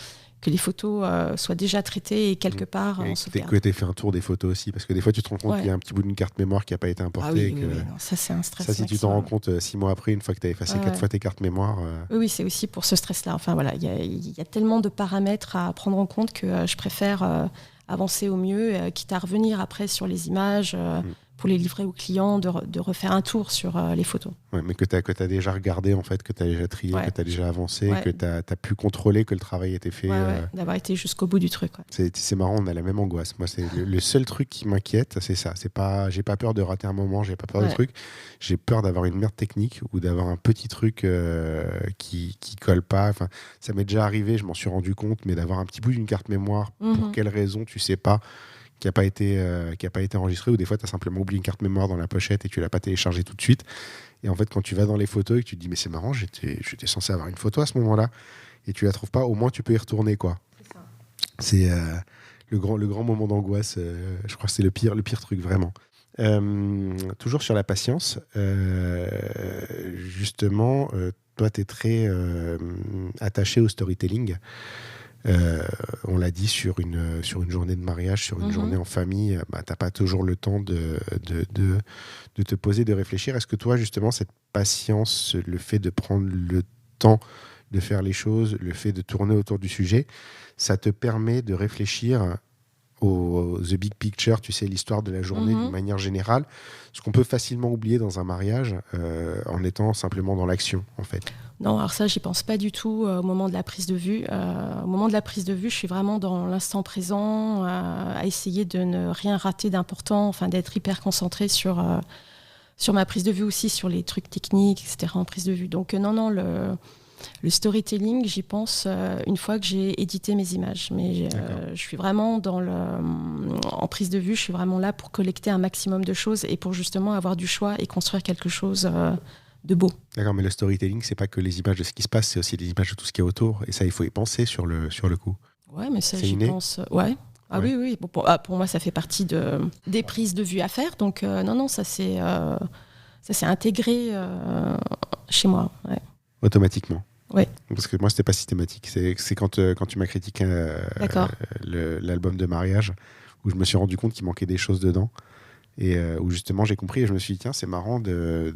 [SPEAKER 1] que les photos soient déjà traitées et quelque part en sauvegarde.
[SPEAKER 2] Que tu aies fait un tour des photos aussi, parce que des fois tu te rends compte qu'il y a un petit bout d'une carte mémoire qui n'a pas été importée.
[SPEAKER 1] Oui, non, ça c'est un stress.
[SPEAKER 2] Ça, si tu t'en rends compte 6 mois après, une fois que tu as effacé 4 fois tes cartes mémoire.
[SPEAKER 1] Oui, c'est aussi pour ce stress-là. Enfin voilà, il y a tellement de paramètres à prendre en compte que je préfère avancer au mieux, quitte à revenir après sur les images. Pour les livrer aux clients, de refaire un tour sur les photos.
[SPEAKER 2] Ouais, mais que tu as déjà regardé, en fait, que tu as déjà trié, que tu as déjà avancé, que tu as pu contrôler que le travail était fait.
[SPEAKER 1] D'avoir été jusqu'au bout du truc. Ouais.
[SPEAKER 2] C'est marrant, on a la même angoisse. Moi, c'est le seul truc qui m'inquiète, c'est ça. J'ai pas peur de rater un moment, j'ai pas peur de truc. J'ai peur d'avoir une merde technique ou d'avoir un petit truc qui colle pas. Enfin, ça m'est déjà arrivé, je m'en suis rendu compte, mais d'avoir un petit bout d'une carte mémoire, pour quelle raison, tu sais pas, qui n'a pas été enregistré, ou des fois tu as simplement oublié une carte mémoire dans la pochette et tu l'as pas téléchargée tout de suite. Et en fait, quand tu vas dans les photos et que tu te dis mais c'est marrant, j'étais censé avoir une photo à ce moment-là et tu la trouves pas, au moins tu peux y retourner, quoi. C'est ça. C'est le grand moment d'angoisse. Je crois que c'est le pire truc, vraiment. Toujours sur la patience, justement, toi tu es très attaché au storytelling. On l'a dit, sur une journée de mariage, sur une journée en famille, t'as pas toujours le temps de te poser, de réfléchir. Est-ce que toi, justement, cette patience, le fait de prendre le temps de faire les choses, le fait de tourner autour du sujet, ça te permet de réfléchir au the big picture, tu sais, l'histoire de la journée d'une manière générale, ce qu'on peut facilement oublier dans un mariage en étant simplement dans l'action, en fait?
[SPEAKER 1] Non, alors ça, j'y pense pas du tout au moment de la prise de vue. Au moment de la prise de vue, je suis vraiment dans l'instant présent, à essayer de ne rien rater d'important, d'être hyper concentrée sur ma prise de vue aussi, sur les trucs techniques, etc. en prise de vue. Donc non, le storytelling, j'y pense une fois que j'ai édité mes images. Mais je suis vraiment en prise de vue, je suis vraiment là pour collecter un maximum de choses et pour justement avoir du choix et construire quelque chose de beau.
[SPEAKER 2] D'accord, mais le storytelling, c'est pas que les images de ce qui se passe, c'est aussi les images de tout ce qui est autour. Et ça, il faut y penser sur le coup.
[SPEAKER 1] Ouais, mais ça, j'y pense. Ouais. Ah ouais. Oui. Bon, pour moi, ça fait partie des prises de vue à faire. Donc, non, ça s'est intégré chez moi. Ouais.
[SPEAKER 2] Automatiquement.
[SPEAKER 1] Oui.
[SPEAKER 2] Parce que moi, c'était pas systématique. C'est quand tu m'as critiqué l'album de mariage, où je me suis rendu compte qu'il manquait des choses dedans. Et où justement j'ai compris et je me suis dit tiens, c'est marrant de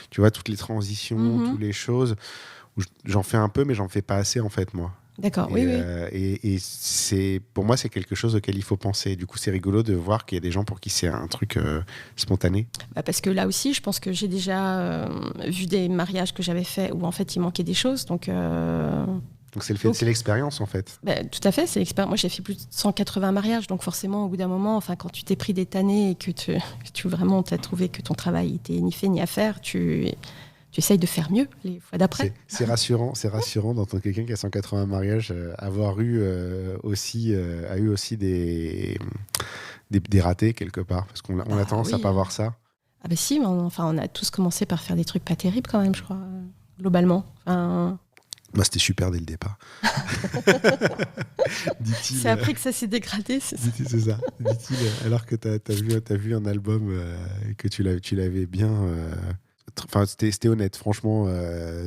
[SPEAKER 2] tu vois, toutes les transitions, toutes les choses où j'en fais un peu mais j'en fais pas assez, en fait, moi.
[SPEAKER 1] D'accord.
[SPEAKER 2] Oui. Et pour moi c'est quelque chose auquel il faut penser. Du coup c'est rigolo de voir qu'il y a des gens pour qui c'est un truc spontané.
[SPEAKER 1] Parce que là aussi je pense que j'ai déjà vu des mariages que j'avais faits où en fait il manquait des choses, donc
[SPEAKER 2] c'est l'expérience, en fait.
[SPEAKER 1] Tout à fait, c'est l'expérience. Moi, j'ai fait plus de 180 mariages, donc forcément, au bout d'un moment, quand tu t'es pris des tannées et que tu vraiment t'as trouvé que ton travail était ni fait ni à faire, tu essayes de faire mieux les fois d'après.
[SPEAKER 2] C'est rassurant d'entendre quelqu'un qui a 180 mariages avoir eu aussi des ratés quelque part, parce qu'on a tendance à pas voir ça.
[SPEAKER 1] Ah bah si, mais on a tous commencé par faire des trucs pas terribles quand même, je crois, globalement.
[SPEAKER 2] Moi, c'était super dès le départ. Dit-il,
[SPEAKER 1] c'est après que ça s'est dégradé, c'est ça.
[SPEAKER 2] C'est ça. Dit-il, alors que t'as vu un album et que tu l'avais bien... C'était honnête, franchement,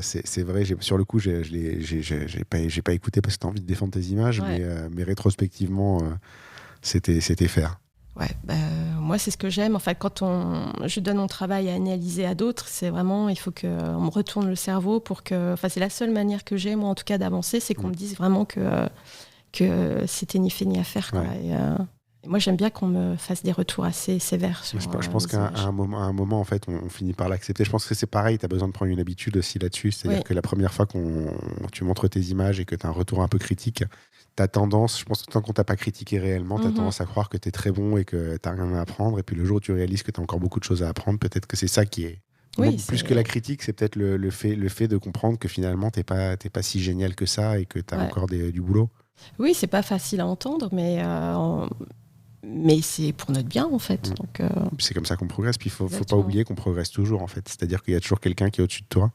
[SPEAKER 2] c'est vrai. Sur le coup, j'ai pas écouté parce que t'as envie de défendre tes images, mais rétrospectivement, c'était faire.
[SPEAKER 1] Ouais, moi c'est ce que j'aime. En fait, quand je donne mon travail à analyser à d'autres, c'est vraiment, il faut qu'on me retourne le cerveau pour que. Enfin, c'est la seule manière que j'ai, moi en tout cas, d'avancer, c'est qu'on me dise vraiment que c'était ni fait ni à faire, quoi.
[SPEAKER 2] Ouais.
[SPEAKER 1] Et moi j'aime bien qu'on me fasse des retours assez sévères.
[SPEAKER 2] Je pense qu'à un moment, en fait, on finit par l'accepter. Je pense que c'est pareil, tu as besoin de prendre une habitude aussi là-dessus. C'est-à-dire que la première fois tu montres tes images et que tu as un retour un peu critique, tu as tendance, je pense que tant qu'on t'a pas critiqué réellement, tu as tendance à croire que tu es très bon et que tu n'as rien à apprendre. Et puis le jour où tu réalises que tu as encore beaucoup de choses à apprendre, peut-être que c'est ça qui est. Plus que la critique, c'est peut-être le fait de comprendre que finalement, tu n'es pas si génial que ça et que tu as encore du boulot.
[SPEAKER 1] Oui, c'est pas facile à entendre, mais c'est pour notre bien, en fait. Donc,
[SPEAKER 2] c'est comme ça qu'on progresse. Puis il faut pas oublier qu'on progresse toujours, en fait. C'est-à-dire qu'il y a toujours quelqu'un qui est au-dessus de toi,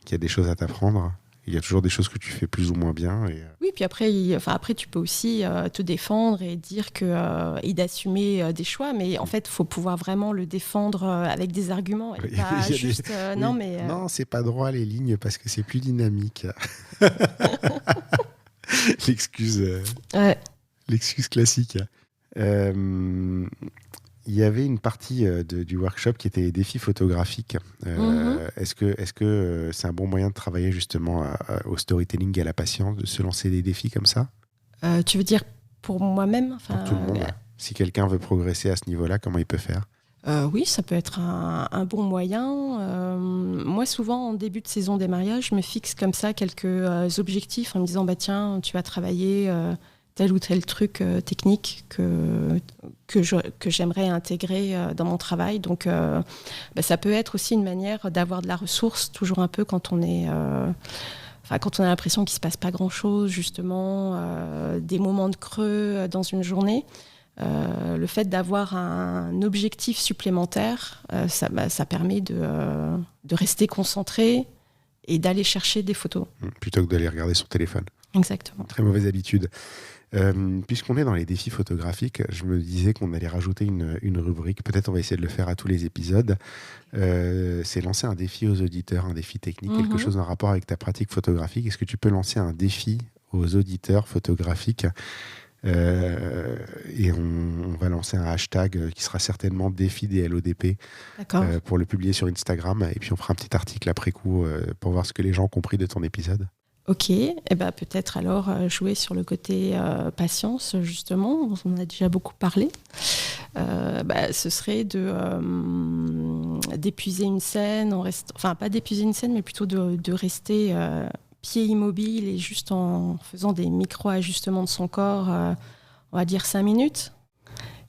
[SPEAKER 2] qui a des choses à t'apprendre. Il y a toujours des choses que tu fais plus ou moins bien.
[SPEAKER 1] Oui, puis après tu peux aussi te défendre et dire et d'assumer des choix, mais en fait, il faut pouvoir vraiment le défendre avec des arguments. Et pas juste,
[SPEAKER 2] non, c'est pas droit les lignes parce que c'est plus dynamique. L'excuse classique. Il y avait une partie du workshop qui était les défis photographiques. Est-ce que c'est un bon moyen de travailler justement au storytelling et à la patience, de se lancer des défis comme ça ?
[SPEAKER 1] Tu veux dire pour moi-même ?
[SPEAKER 2] Pour tout le monde. Si quelqu'un veut progresser à ce niveau-là, comment il peut faire ?
[SPEAKER 1] Oui, ça peut être un bon moyen. Moi, souvent, en début de saison des mariages, je me fixe comme ça quelques objectifs en me disant, tiens, tu vas travailler tel ou tel truc technique que j'aimerais intégrer dans mon travail. Donc, ça peut être aussi une manière d'avoir de la ressource, toujours un peu quand on est... quand on a l'impression qu'il ne se passe pas grand-chose, justement, des moments de creux dans une journée. Le fait d'avoir un objectif supplémentaire, ça permet de rester concentré et d'aller chercher des photos.
[SPEAKER 2] Plutôt que d'aller regarder son téléphone.
[SPEAKER 1] Exactement.
[SPEAKER 2] Très mauvaise habitude. Puisqu'on est dans les défis photographiques, je me disais qu'on allait rajouter une rubrique. Peut-être on va essayer de le faire à tous les épisodes. C'est lancer un défi aux auditeurs, un défi technique, quelque chose en rapport avec ta pratique photographique. Est-ce que tu peux lancer un défi aux auditeurs photographiques ? Et on va lancer un hashtag qui sera certainement défi des LODP pour le publier sur Instagram, et puis on fera un petit article après coup pour voir ce que les gens ont compris de ton épisode.
[SPEAKER 1] Ok, peut-être alors jouer sur le côté patience, justement, on en a déjà beaucoup parlé. Ce serait d'épuiser une scène, pas d'épuiser une scène, mais plutôt de rester pied immobile et juste en faisant des micro-ajustements de son corps, on va dire 5 minutes,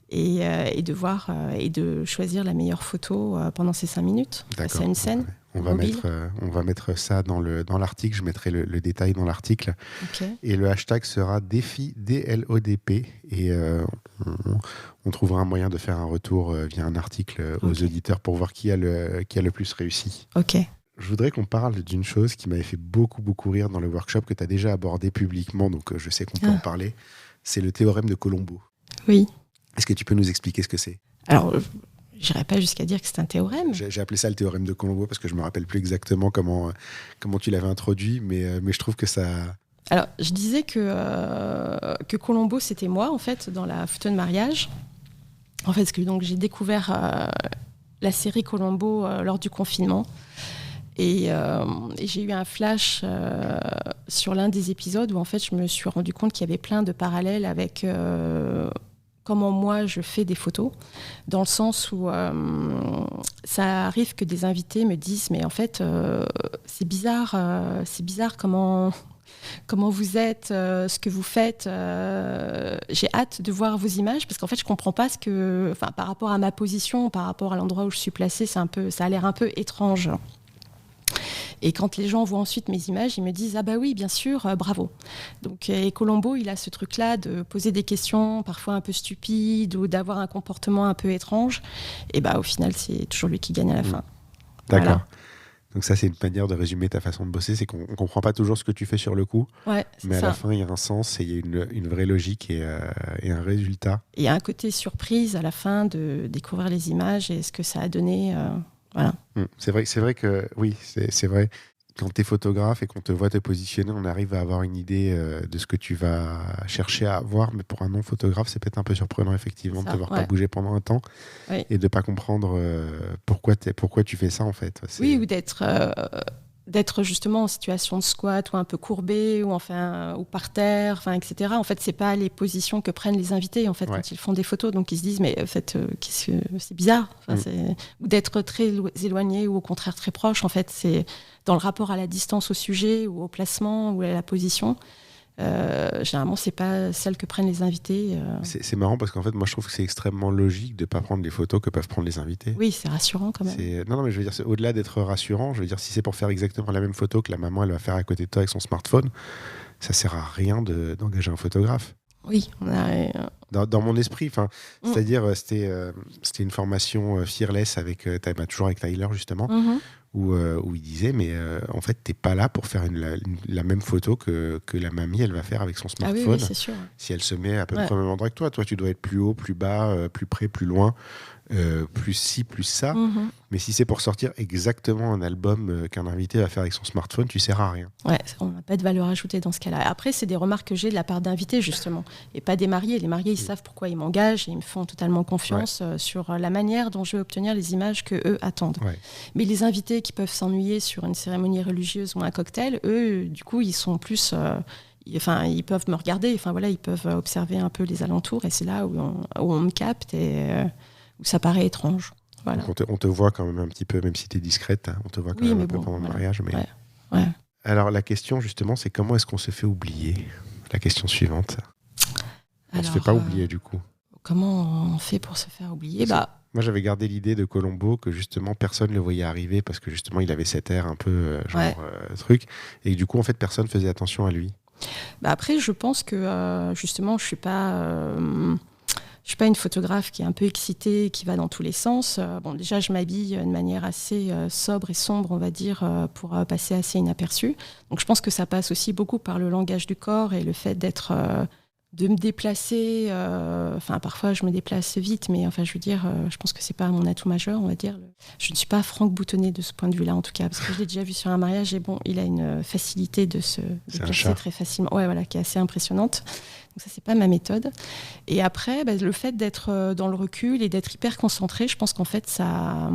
[SPEAKER 1] et de voir et de choisir la meilleure photo pendant ces 5 minutes.
[SPEAKER 2] D'accord.
[SPEAKER 1] C'est une scène.
[SPEAKER 2] On va mettre ça dans l'article, je mettrai le détail dans l'article.
[SPEAKER 1] Okay.
[SPEAKER 2] Et le hashtag sera défi DLODP, et on trouvera un moyen de faire un retour via un article aux auditeurs pour voir qui a le plus réussi.
[SPEAKER 1] Ok.
[SPEAKER 2] Je voudrais qu'on parle d'une chose qui m'avait fait beaucoup rire dans le workshop, que tu as déjà abordé publiquement, donc je sais qu'on peut en parler. C'est le théorème de Colombo.
[SPEAKER 1] Oui.
[SPEAKER 2] Est-ce que tu peux nous expliquer ce que c'est ?
[SPEAKER 1] Alors, je n'irais pas jusqu'à dire que c'est un théorème.
[SPEAKER 2] J'ai appelé ça le théorème de Colombo parce que je ne me rappelle plus exactement comment tu l'avais introduit, mais je trouve que ça...
[SPEAKER 1] Alors, je disais que Colombo, c'était moi, en fait, dans la photo de mariage. En fait, parce que donc, j'ai découvert la série Colombo lors du confinement. Et j'ai eu un flash sur l'un des épisodes où en fait je me suis rendu compte qu'il y avait plein de parallèles avec comment moi je fais des photos, dans le sens où ça arrive que des invités me disent mais en fait c'est bizarre comment vous êtes, ce que vous faites. J'ai hâte de voir vos images parce qu'en fait je comprends pas par rapport à ma position, par rapport à l'endroit où je suis placée, ça a l'air un peu étrange. Et quand les gens voient ensuite mes images, ils me disent « Ah bah oui, bien sûr, bravo ». Donc, et Colombo, il a ce truc-là de poser des questions parfois un peu stupides ou d'avoir un comportement un peu étrange. Et au final, c'est toujours lui qui gagne à la fin.
[SPEAKER 2] D'accord.
[SPEAKER 1] Voilà.
[SPEAKER 2] Donc ça, c'est une manière de résumer ta façon de bosser, c'est qu'on ne comprend pas toujours ce que tu fais sur le coup, mais à la fin, il y a un sens et il y a une vraie logique et un résultat.
[SPEAKER 1] Et il y a un côté surprise à la fin de découvrir les images et ce que ça a donné... Voilà.
[SPEAKER 2] C'est vrai que oui, c'est vrai. Quand tu es photographe et qu'on te voit te positionner, on arrive à avoir une idée de ce que tu vas chercher à voir. Mais pour un non-photographe, c'est peut-être un peu surprenant, effectivement, de te voir pas bouger pendant un temps et de pas comprendre pourquoi tu fais ça, en fait.
[SPEAKER 1] Oui, ou d'être justement en situation de squat ou un peu courbé ou par terre, etc. En fait, c'est pas les positions que prennent les invités en fait quand ils font des photos. Donc ils se disent mais en fait c'est bizarre. Ou d'être très éloigné ou au contraire très proche. En fait, c'est dans le rapport à la distance au sujet ou au placement ou à la position. Généralement, c'est pas celle que prennent les invités.
[SPEAKER 2] C'est marrant parce qu'en fait, moi, je trouve que c'est extrêmement logique de pas prendre les photos que peuvent prendre les invités.
[SPEAKER 1] Oui, c'est rassurant quand même.
[SPEAKER 2] Non, mais je veux dire, c'est au-delà d'être rassurant. Je veux dire, si c'est pour faire exactement la même photo que la maman elle va faire à côté de toi avec son smartphone, ça sert à rien d'engager un photographe.
[SPEAKER 1] Oui,
[SPEAKER 2] dans mon esprit, c'est-à-dire c'était une formation Fearless toujours avec Tyler justement. Où il disait, mais en fait, t'es pas là pour faire la même photo que la mamie, elle va faire avec son smartphone.
[SPEAKER 1] Ah oui, c'est sûr.
[SPEAKER 2] Si elle se met à peu près au même endroit que toi. Toi, tu dois être plus haut, plus bas, plus près, plus loin, plus ci, plus ça. Mais si c'est pour sortir exactement un album qu'un invité va faire avec son smartphone, tu sers à rien.
[SPEAKER 1] Ouais, on n'a pas de valeur ajoutée dans ce cas-là. Après, c'est des remarques que j'ai de la part d'invités, justement, et pas des mariés. Les mariés, ils savent pourquoi ils m'engagent et ils me font totalement confiance sur la manière dont je vais obtenir les images qu'eux attendent. Mais les invités qui peuvent s'ennuyer sur une cérémonie religieuse ou un cocktail, eux, du coup, ils sont plus... ils peuvent me regarder, ils peuvent observer un peu les alentours et c'est là où on me capte et où ça paraît étrange. Voilà.
[SPEAKER 2] Donc on te voit quand même un petit peu, même si tu es discrète, on te voit quand même un peu pendant le mariage. Mais... Alors la question justement, c'est comment est-ce qu'on se fait oublier ? La question suivante. On ne se fait pas oublier du coup.
[SPEAKER 1] Comment on fait pour se faire oublier ?
[SPEAKER 2] Moi, j'avais gardé l'idée de Colombo que justement personne ne le voyait arriver parce que justement il avait cet air un peu truc et que, du coup en fait personne faisait attention à lui.
[SPEAKER 1] Après, je pense que justement je suis pas une photographe qui est un peu excitée, qui va dans tous les sens. Déjà, je m'habille de manière assez sobre et sombre, on va dire, pour passer assez inaperçue. Donc, je pense que ça passe aussi beaucoup par le langage du corps et le fait de me déplacer. Parfois, je me déplace vite, mais je veux dire, je pense que c'est pas mon atout majeur, on va dire. Je ne suis pas Franck Boutonnet de ce point de vue-là, en tout cas, parce que je l'ai déjà vu sur un mariage et il a une facilité de se déplacer très facilement, qui est assez impressionnante. Donc ça, c'est pas ma méthode. Et après, le fait d'être dans le recul et d'être hyper concentrée, je pense qu'en fait, ça...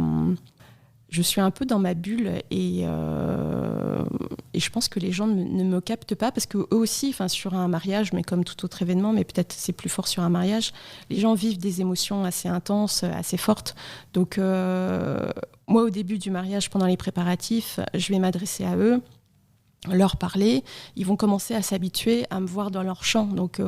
[SPEAKER 1] Je suis un peu dans ma bulle et je pense que les gens ne me captent pas parce qu'eux aussi, sur un mariage, mais comme tout autre événement, mais peut-être c'est plus fort sur un mariage, les gens vivent des émotions assez intenses, assez fortes. Donc moi, au début du mariage, pendant les préparatifs, je vais m'adresser à eux, leur parler, ils vont commencer à s'habituer à me voir dans leur champ. Donc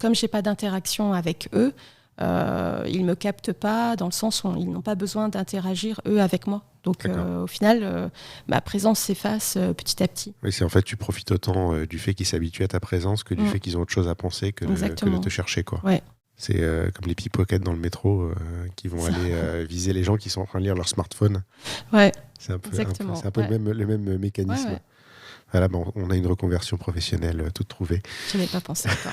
[SPEAKER 1] comme j'ai pas d'interaction avec eux, ils me captent pas dans le sens où ils n'ont pas besoin d'interagir eux avec moi. Donc au final, ma présence s'efface petit à petit.
[SPEAKER 2] Oui, c'est en fait tu profites autant du fait qu'ils s'habituent à ta présence que du fait qu'ils ont autre chose à penser que de te chercher, quoi.
[SPEAKER 1] Ouais.
[SPEAKER 2] C'est comme les pickpockets dans le métro qui vont aller viser les gens qui sont en train de lire leur smartphone.
[SPEAKER 1] Ouais.
[SPEAKER 2] C'est un peu le même mécanisme. Ouais. Voilà, on a une reconversion professionnelle toute trouvée.
[SPEAKER 1] Je n'avais pas pensé encore.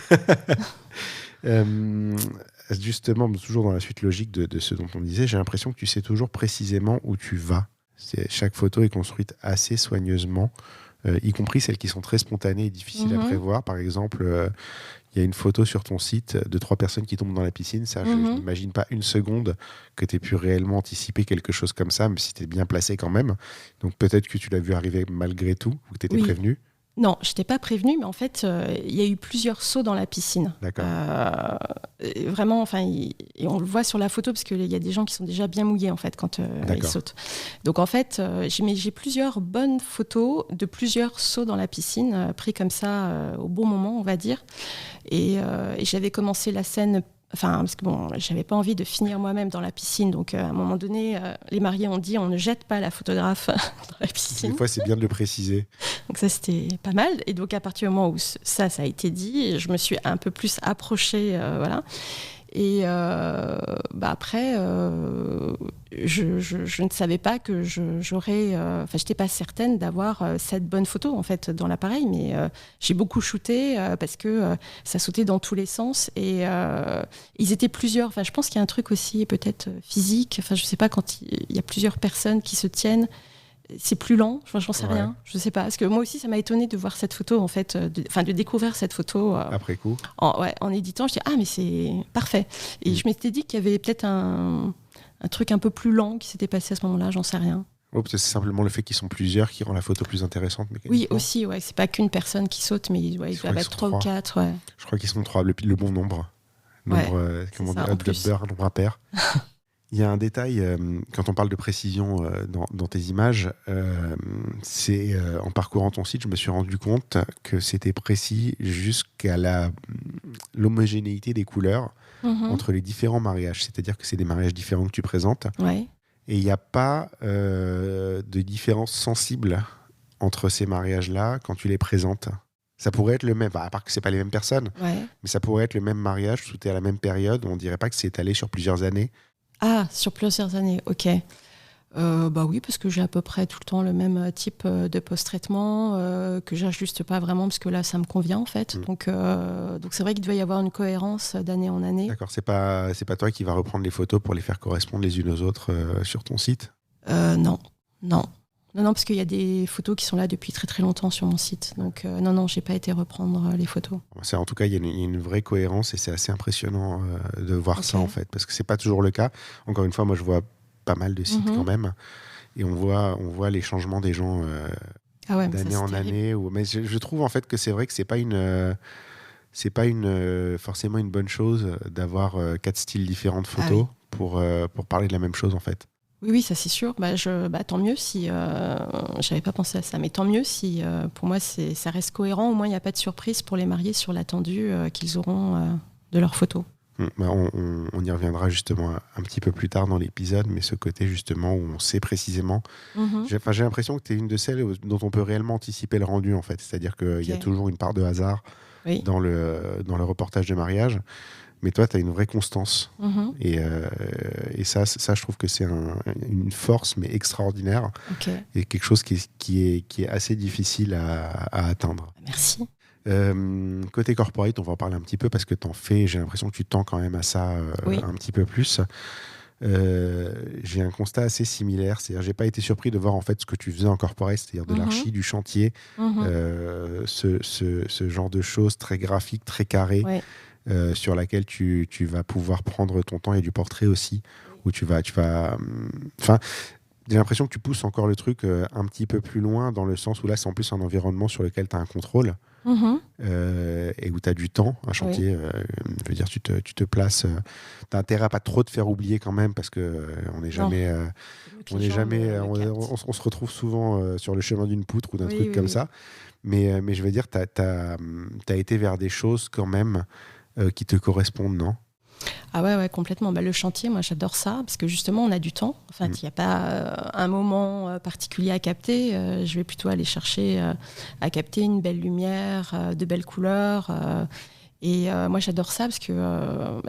[SPEAKER 2] Justement, toujours dans la suite logique de ce dont on disait, j'ai l'impression que tu sais toujours précisément où tu vas. Chaque photo est construite assez soigneusement, y compris celles qui sont très spontanées et difficiles à prévoir. Par exemple, il y a une photo sur ton site de 3 personnes qui tombent dans la piscine. Ça, je n'imagine pas une seconde que tu aies pu réellement anticiper quelque chose comme ça, mais si tu es bien placé quand même. Donc peut-être que tu l'as vu arriver malgré tout, ou que tu étais prévenu.
[SPEAKER 1] Non, je n'étais pas prévenue, mais en fait, il y a eu plusieurs sauts dans la piscine.
[SPEAKER 2] D'accord.
[SPEAKER 1] Vraiment, et on le voit sur la photo, parce qu'il y a des gens qui sont déjà bien mouillés, en fait, quand ils sautent. Donc, en fait, j'ai plusieurs bonnes photos de plusieurs sauts dans la piscine, pris comme ça, au bon moment, on va dire. Et j'avais commencé la scène... parce que j'avais pas envie de finir moi-même dans la piscine. Donc, à un moment donné, les mariés ont dit on ne jette pas la photographe dans la piscine.
[SPEAKER 2] Des fois, c'est bien de le préciser.
[SPEAKER 1] Donc, ça, c'était pas mal. Et donc, à partir du moment où ça a été dit, je me suis un peu plus approchée. Voilà. Et après, je ne savais pas que j'aurais... Enfin, je n'étais pas certaine d'avoir cette bonne photo, en fait, dans l'appareil. Mais j'ai beaucoup shooté parce que ça sautait dans tous les sens. Et ils étaient plusieurs. Enfin, je pense qu'il y a un truc aussi, peut-être physique. Enfin, je ne sais pas, quand il y a plusieurs personnes qui se tiennent, c'est plus lent, j'en sais rien, je sais pas. Parce que moi aussi, ça m'a étonnée de voir cette photo, en fait, de découvrir cette photo.
[SPEAKER 2] Après coup.
[SPEAKER 1] En éditant, je dis mais c'est parfait. Et je m'étais dit qu'il y avait peut-être un truc un peu plus lent qui s'était passé à ce moment-là, j'en sais rien.
[SPEAKER 2] Oh, peut-être c'est simplement le fait qu'ils sont plusieurs qui rend la photo plus intéressante.
[SPEAKER 1] Oui, aussi, c'est pas qu'une personne qui saute, mais ils doivent être 3 ou 4. Ouais.
[SPEAKER 2] Je crois qu'ils sont 3, le bon nombre. Comment dire, nombre impair. Il y a un détail, quand on parle de précision dans tes images, c'est en parcourant ton site, je me suis rendu compte que c'était précis jusqu'à l'homogénéité des couleurs entre les différents mariages. C'est-à-dire que c'est des mariages différents que tu présentes.
[SPEAKER 1] Ouais.
[SPEAKER 2] Et il n'y a pas de différence sensible entre ces mariages-là quand tu les présentes. Ça pourrait être le même, à part que c'est pas les mêmes personnes, mais ça pourrait être le même mariage, tout est à la même période. On dirait pas que c'est étalé sur plusieurs années.
[SPEAKER 1] Ah, sur plusieurs années, ok. Oui, parce que j'ai à peu près tout le temps le même type de post-traitement que j'ajuste pas vraiment parce que là, ça me convient en fait. Donc c'est vrai qu'il doit y avoir une cohérence d'année en année.
[SPEAKER 2] D'accord, c'est pas toi qui vas reprendre les photos pour les faire correspondre les unes aux autres sur ton site ?
[SPEAKER 1] Non, parce qu'il y a des photos qui sont là depuis très très longtemps sur mon site. Donc non, j'ai pas été reprendre les photos.
[SPEAKER 2] En tout cas, il y a une vraie cohérence et c'est assez impressionnant de voir ça en fait, parce que c'est pas toujours le cas. Encore une fois, moi je vois pas mal de sites quand même, et on voit les changements des gens d'année en année. Mais je trouve en fait que c'est vrai que c'est pas forcément une bonne chose d'avoir 4 styles différents de photos pour parler de la même chose en fait.
[SPEAKER 1] Oui, ça c'est sûr. Tant mieux si... j'avais pas pensé à ça, mais tant mieux si pour moi ça reste cohérent. Au moins il n'y a pas de surprise pour les mariés sur l'attendu qu'ils auront de leurs photos.
[SPEAKER 2] On y reviendra justement un petit peu plus tard dans l'épisode, mais ce côté justement où on sait précisément... J'ai l'impression que tu es une de celles dont on peut réellement anticiper le rendu en fait. C'est-à-dire qu'il y a toujours une part de hasard dans le reportage de mariage. Mais toi, tu as une vraie constance. Et ça, je trouve que c'est une force, mais extraordinaire. Et quelque chose qui est assez difficile à atteindre.
[SPEAKER 1] Merci.
[SPEAKER 2] Côté corporate, on va en parler un petit peu parce que t'en fais, j'ai l'impression que tu tends quand même à ça un petit peu plus. J'ai un constat assez similaire, c'est-à-dire j'ai pas été surpris de voir en fait ce que tu faisais en corporate, c'est-à-dire de l'archi, du chantier, ce genre de choses très graphiques, très carrées. Sur laquelle tu vas pouvoir prendre ton temps, et du portrait aussi, où tu vas j'ai l'impression que tu pousses encore le truc un petit peu plus loin, dans le sens où là c'est en plus un environnement sur lequel tu as un contrôle et où tu as du temps. Un chantier, je veux dire, tu te places, tu as intérêt à pas trop te faire oublier quand même, parce que on n'est jamais on se retrouve souvent sur le chemin d'une poutre ou d'un truc comme ça, mais je veux dire, tu as été vers des choses quand même qui te correspondent, non ?
[SPEAKER 1] Ah ouais, complètement. Le chantier, moi j'adore ça, parce que justement on a du temps. En fait, il n'y a pas un moment particulier à capter. Je vais plutôt aller chercher à capter une belle lumière, de belles couleurs. Et moi j'adore ça, parce que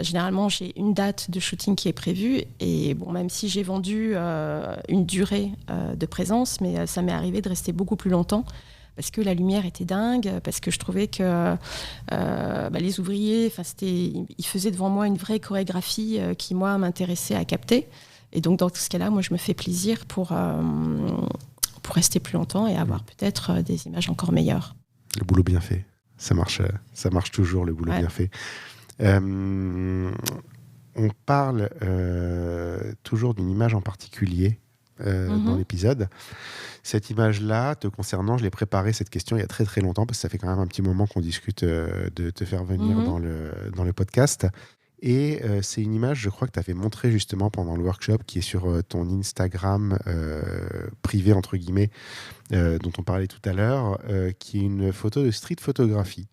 [SPEAKER 1] généralement j'ai une date de shooting qui est prévue. Et bon, même si j'ai vendu une durée de présence, mais ça m'est arrivé de rester beaucoup plus longtemps, parce que la lumière était dingue, parce que je trouvais que les ouvriers, ils faisaient devant moi une vraie chorégraphie qui, moi, m'intéressait à capter. Et donc, dans ce cas-là, moi, je me fais plaisir pour rester plus longtemps et avoir peut-être des images encore meilleures.
[SPEAKER 2] Le boulot bien fait. Ça marche toujours, le boulot bien fait. On parle toujours d'une image en particulier dans l'épisode. Cette image-là, te concernant, je l'ai préparée, cette question, il y a très très longtemps, parce que ça fait quand même un petit moment qu'on discute de te faire venir dans le podcast. Et c'est une image, je crois, que tu avais montrée justement pendant le workshop, qui est sur ton Instagram privé, entre guillemets, dont on parlait tout à l'heure, qui est une photo de street photographie.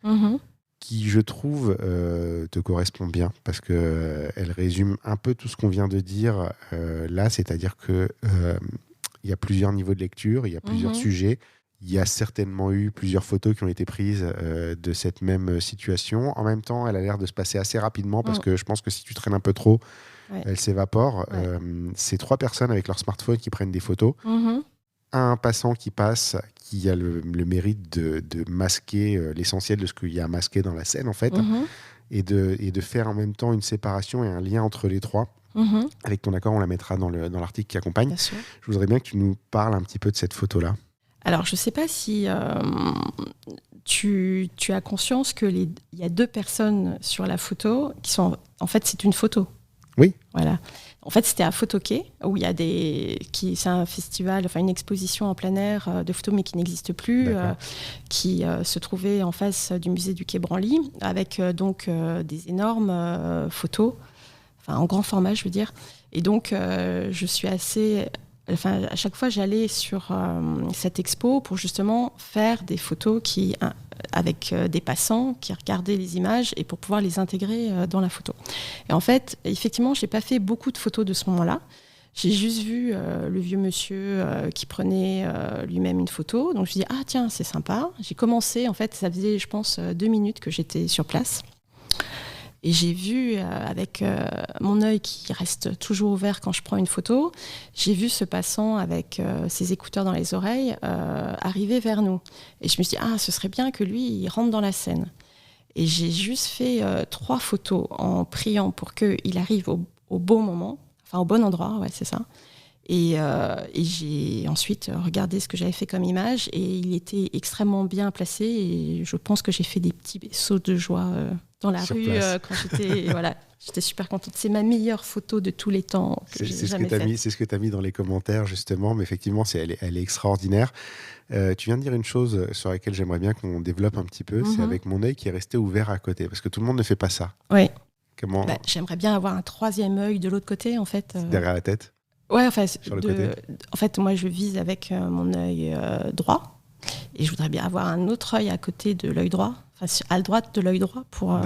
[SPEAKER 2] Qui, je trouve, te correspond bien, parce qu'elle résume un peu tout ce qu'on vient de dire là, c'est-à-dire que il y a plusieurs niveaux de lecture, il y a plusieurs sujets, Il y a certainement eu plusieurs photos qui ont été prises de cette même situation. En même temps, elle a l'air de se passer assez rapidement parce que je pense que si tu traînes un peu trop, elle s'évapore.
[SPEAKER 1] Ouais.
[SPEAKER 2] C'est 3 personnes avec leur smartphone qui prennent des photos. Un passant qui passe, qui a le mérite de masquer l'essentiel de ce qu'il y a à masquer dans la scène, en fait, et de faire en même temps une séparation et un lien entre les 3. Avec ton accord, on la mettra dans l'article qui accompagne.
[SPEAKER 1] Bien sûr.
[SPEAKER 2] Je voudrais bien que tu nous parles un petit peu de cette photo-là.
[SPEAKER 1] Alors, je ne sais pas si tu as conscience qu'il y a 2 personnes sur la photo qui sont... En fait, c'est une photo.
[SPEAKER 2] Oui.
[SPEAKER 1] Voilà. En fait, c'était à Photoquai, où il y a c'est un festival, enfin une exposition en plein air de photos, mais qui n'existe plus, qui se trouvait en face du musée du Quai Branly, avec donc des énormes photos, enfin en grand format, je veux dire. Et donc, je suis assez... Enfin, à chaque fois, j'allais sur cette expo pour justement faire des photos avec des passants qui regardaient les images et pour pouvoir les intégrer dans la photo. Et en fait, effectivement, je n'ai pas fait beaucoup de photos de ce moment-là. J'ai juste vu le vieux monsieur qui prenait lui-même une photo. Donc, je me suis dit, ah tiens, c'est sympa. J'ai commencé, en fait, ça faisait, je pense, 2 minutes que j'étais sur place. Et j'ai vu, avec mon œil qui reste toujours ouvert quand je prends une photo, j'ai vu ce passant avec ses écouteurs dans les oreilles arriver vers nous. Et je me suis dit, ah, ce serait bien que lui, il rentre dans la scène. Et j'ai juste fait 3 photos en priant pour qu'il arrive au bon moment, enfin au bon endroit, ouais, c'est ça. Et j'ai ensuite regardé ce que j'avais fait comme image et il était extrêmement bien placé et je pense que j'ai fait des petits sauts de joie dans la rue quand j'étais... Voilà, j'étais super contente. C'est ma meilleure photo de tous les temps que j'ai jamais faite.
[SPEAKER 2] C'est ce que tu as mis dans les commentaires, justement, mais effectivement, elle est extraordinaire. Tu viens de dire une chose sur laquelle j'aimerais bien qu'on développe un petit peu, c'est avec mon œil qui est resté ouvert à côté, parce que tout le monde ne fait pas ça.
[SPEAKER 1] Oui.
[SPEAKER 2] Comment...
[SPEAKER 1] j'aimerais bien avoir un 3e œil de l'autre côté, en fait.
[SPEAKER 2] Derrière la tête.
[SPEAKER 1] Ouais, enfin,
[SPEAKER 2] sur le côté.
[SPEAKER 1] En fait, moi, je vise avec mon œil droit et je voudrais bien avoir un autre œil à côté de l'œil droit, enfin, à droite de l'œil droit pour